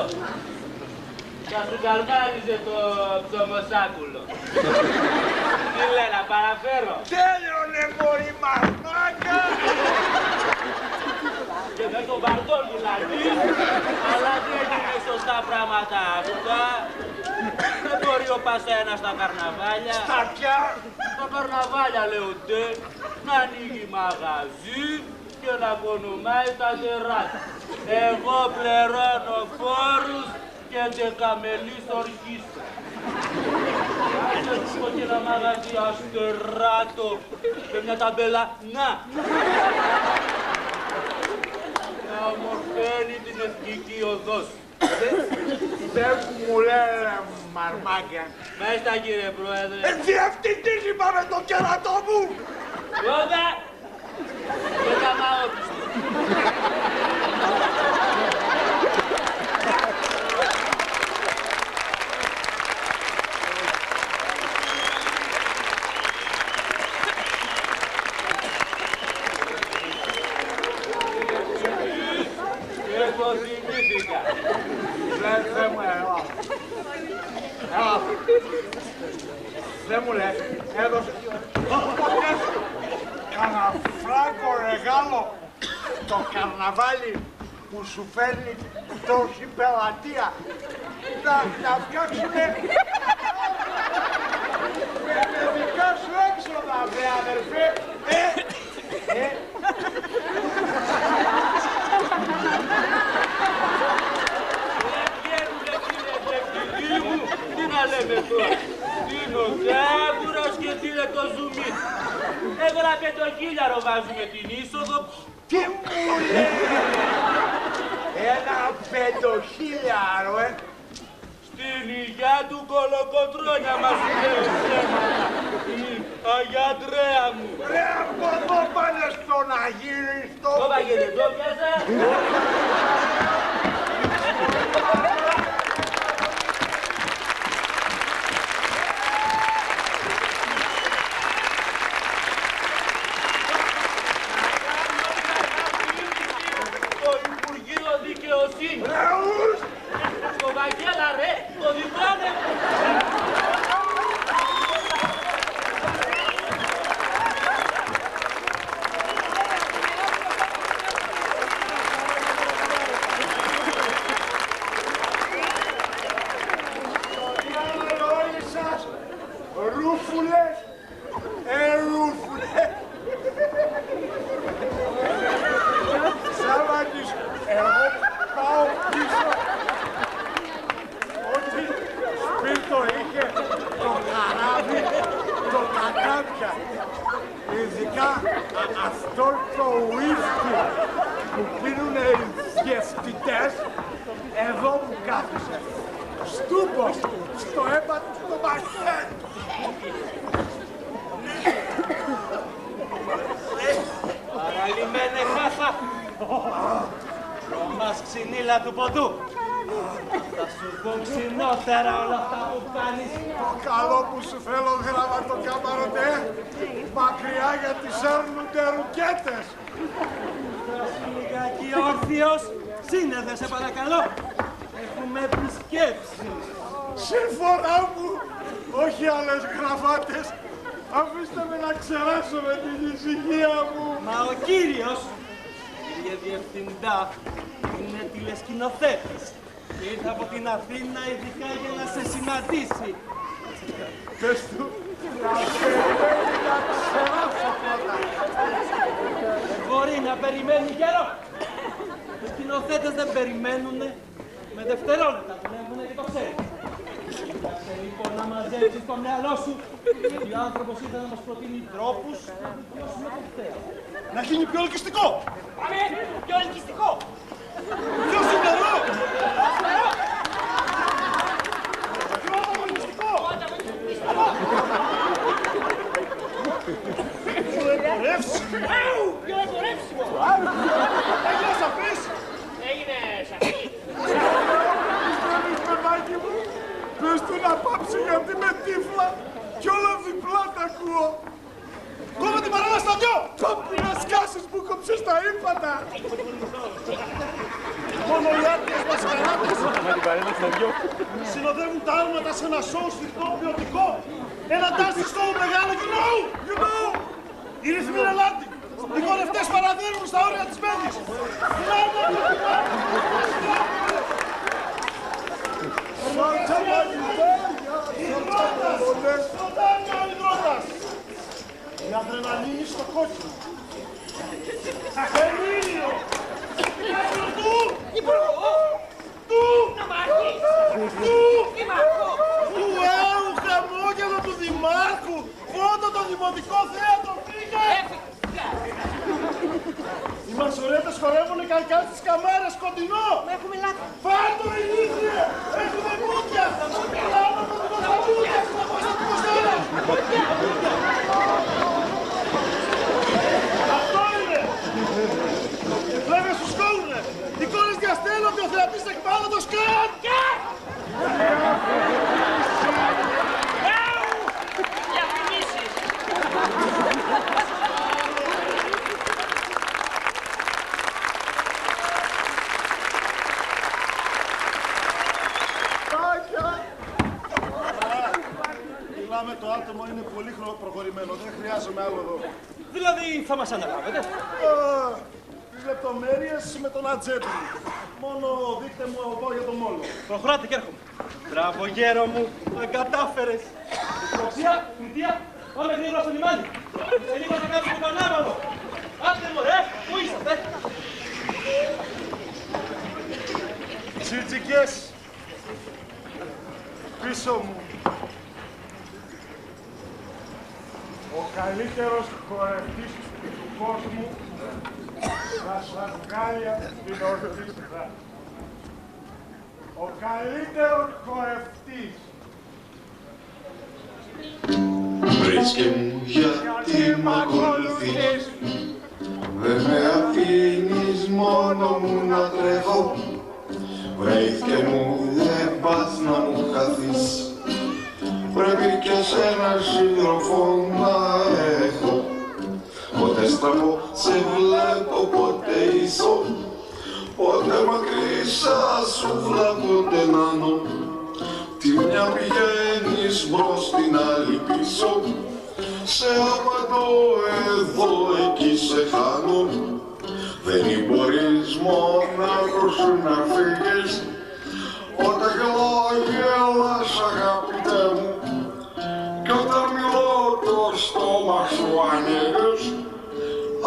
Θα σου καλμάριζε το ψωμοσάκουλο. Τι λέει, να παραφέρω. Τέλειωνε μωρή μαρμάκα! Και με τον μπαρτόν δηλαδή, αλλά δεν είναι σωστά πράγματα αυτά. Δεν μπορεί ο Πασένα στα καρναβάλια. Στα πια! Στα καρναβάλια λέονται να ανοίγει μαγαζί και να κονομάει τα τεράστια. Εγώ πληρώνω φόρους και δεκαμελής ορχήστρα. Άσε σου και ένα μαγαζί αστεράτο και μια ταμπέλα να. Να ομορφαίνει την εθνική οδός. Δεν μου λένε μαρμάκια. Μάλιστα κύριε Πρόεδρε. Διευθυντής είπαμε το κερατό μου! Ρόδα! Και τα μαόπιστα. Δεν μου Δεν μου λες, έδωσε κανένα φράγκο regalo το καρναβάλι που σου φέρνει τόση πελατεία να φτιάξουνε με δικά σου έξοδα, βρε αδερφέ. Τι να λέμε τώρα, τι είναι ο Τζάμπουρας και τι είναι το ζουμί. Εγώ να 5.000 βάζουμε την είσοδο. Τι μου λέει, ένα 5.000, Στην υγειά του κολοκοτρώνια μας λέει ψέματα. Αγιά Αντρέα μου. ρε από εδώ πάνε στον Αγύριστο. Το παγγέλε, το πιάσα. Το Υπουργείο Δικαιοσύνης. Το Βαγγέλα ρε, το διπλάνε. Όλοι σας, ρούφουλες, ρούφουλες. Σάββατης, εγώ πάω πίσω. Ότι σπίρτο είχε το καράβι, το κακάπια. Ειδικά αυτό το ουίσκι που πίνουνε οι διευθυντές, εδώ που κάθισε. Στούπος, στο αίμα του το μαχαίρι. Παραλυμμένε χάφα! Μας ξυνήλα του ποτού! Θα σου βγουν ξυνότερα όλα αυτά που κάνεις! Το καλό που σου θέλω γραμματοκάμαρωτε, μακριά γιατί σέρνουνε ρουκέτες. Θα σου λιγάκι όρθιος! Σύνεδε σε παρακαλώ! Έχουμε επισκέψεις! Σύμφωνα μου, όχι άλλες γραβάτες. Αφήστε με να ξεράσω με την ησυχία μου. Μα ο κύριος, κύριε Διευθυντά, είναι τηλεσκηνοθέτης και ήρθε από την Αθήνα ειδικά για να σε συναντήσει. Πες του να περιμένει να ξεράσω πρώτα. Μπορεί να περιμένει καιρό. Οι σκηνοθέτες δεν περιμένουνε. Με δευτερόλεπτα δουλεύουνε και το ξέρεις. Κοίταξε λοιπόν να μαζέψεις το μυαλό σου, γιατί ο άνθρωπος ήθελε να μας προτείνει τρόπους να βιώσουμε το θέατρο. Να γίνει πιο ελκυστικό. Πάμε, πιο ελκυστικό. Πιο σοβαρό. Πιο αγωνιστικό. Πιο εμπορεύσιμο. Πιο εμπορεύσιμο. Έγινε σαφής. Έγινε σαφή. Παιδάκι μου, πες του να πάψει γιατί με τύφλα κι όλα διπλά τα ακούω. Κόβε την παρόλα στα δυο! Το να σκάσεις που κόψες τα ύφατα! Μόνο οι άτιες μασκαράτες συνοδεύουν τα άλματα σε ένα σοου σφιχτό ποιοτικό. Ένα τάσι σοου μεγάλο, you know! Οι ρυθμοί είναι λάντι. Οι χορευτές παραδίνουν στα όρια της μέγης. Σωτάνια ο υδρότας! Η αδρεναλίνη στο κόκκινο. Εμίλιο! Του! Υπουργό! Του! Να μάθεις! Του! Δημάρχο! Του έου χαμόγελο του Δημάρχου! Φώτο το Δημοτικό Θέατρο! Φύγε! Οι μασορέτες χορεύουνε καλκά στις καμάρες κοντινό! Μα έχουμε λάθη. Φάρτο ηλίθιε! Έχουμε μούτια! Πάμε το δημοτικούτια! Να πω στα τυπωστέρα! Αυτό είναι! Βέβαια σου σκόλουνε! Εικόνες διαστέλλονται, ο θεατής εκμάλλοντος καν! Διαφημίσεις! Μιλάμε το άτομο άτομο είναι πολύ προχωρημένο. Δεν χρειάζομαι άλλο εδώ. Δηλαδή θα μας αναλάβετε. Τις λεπτομέρειες με τον ατζέπι. Μόνο δείχτε μου εγώ για το μόλο. Προχωράτε και έρχομαι. Μπράβο γέρο μου, τα κατάφερες. Προξία, Κριτία, πάμε γρήγορα στο λιμάνι. Σε λίγο θα κάνουμε το πανάβαλο. Άντε μωρέ, πού είσαστε. Τσίτσικες, πίσω μου. Ο καλύτερος χορευτής του κόσμου θα σας βγάλει από την ορχήστρα. Ο καλύτερος χορευτής. Βρίσκε μου γιατί μ' ακολουθείς, δεν με αφήνεις μόνο μου να τρέχω. Βρέθηκε μου δεν πας να μου χαθείς, πρέπει κι εσένα σύντροφο να έχω. Πότε στραβώ σε βλέπω, πότε ίσο, πότε μακρύσα σου βλάπονται νάνο. Τη μια πηγαίνεις μπρος, την άλλη πίσω, σε απαντώ εδώ, εκεί σε χάνω. Δεν μπορείς μονάχος σου να φύγεις, όταν γελάς αγαπητέ μου, κι όταν μιλώ το στόμα σου ανοίγεις,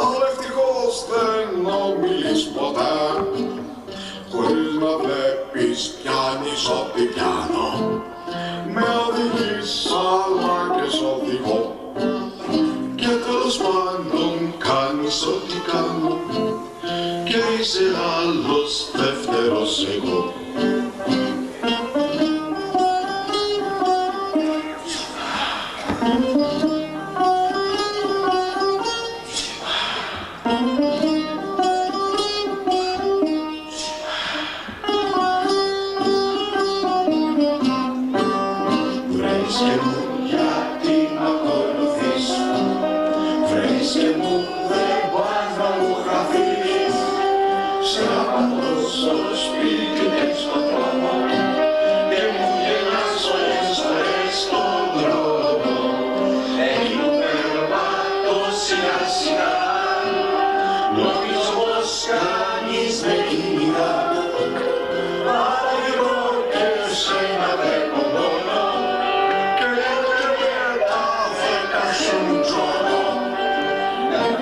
αλλά ευτυχώς δεν ομιλείς ποτέ, χωρίς να βλέπεις πιάνεις ό,τι πιάνω. Με οδηγείς αλλά και σ' οδηγώ, και τέλος πάντων κάνεις ό,τι κάνω, και είσαι άλλος δεύτερος εγώ. Βρέσκε μου γιατί μ' ακολουθείς, βρέσκε μου δεν πας να μου χαθείς, σε απαντώ στο σπίτι και στον δρόμο, και μου γελάς όλες φορές στον δρόμο. Εκεί που περπατώ σιγά σιγά, νομίζω πως κανείς με κυνηγά, αλλά γυρώ και σένα βλέπω μόνο, και λέω και μετά δέκα στον τρόπο.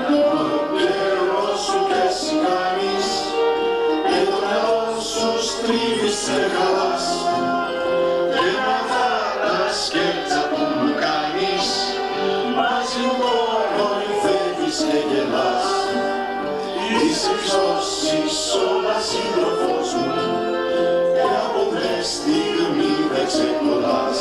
Το καιρό σου και εσύ κάνεις, και το μυαλό σου στρίβεις σε χαλάς, και με αυτά τα σκέτσα που μου κάνεις, μαζί μόνο υφεύεις και γελάς. Είσαι ψώσεις όλα σύντροφός μου, και από δε στιγμή δεν ξεκολλάς.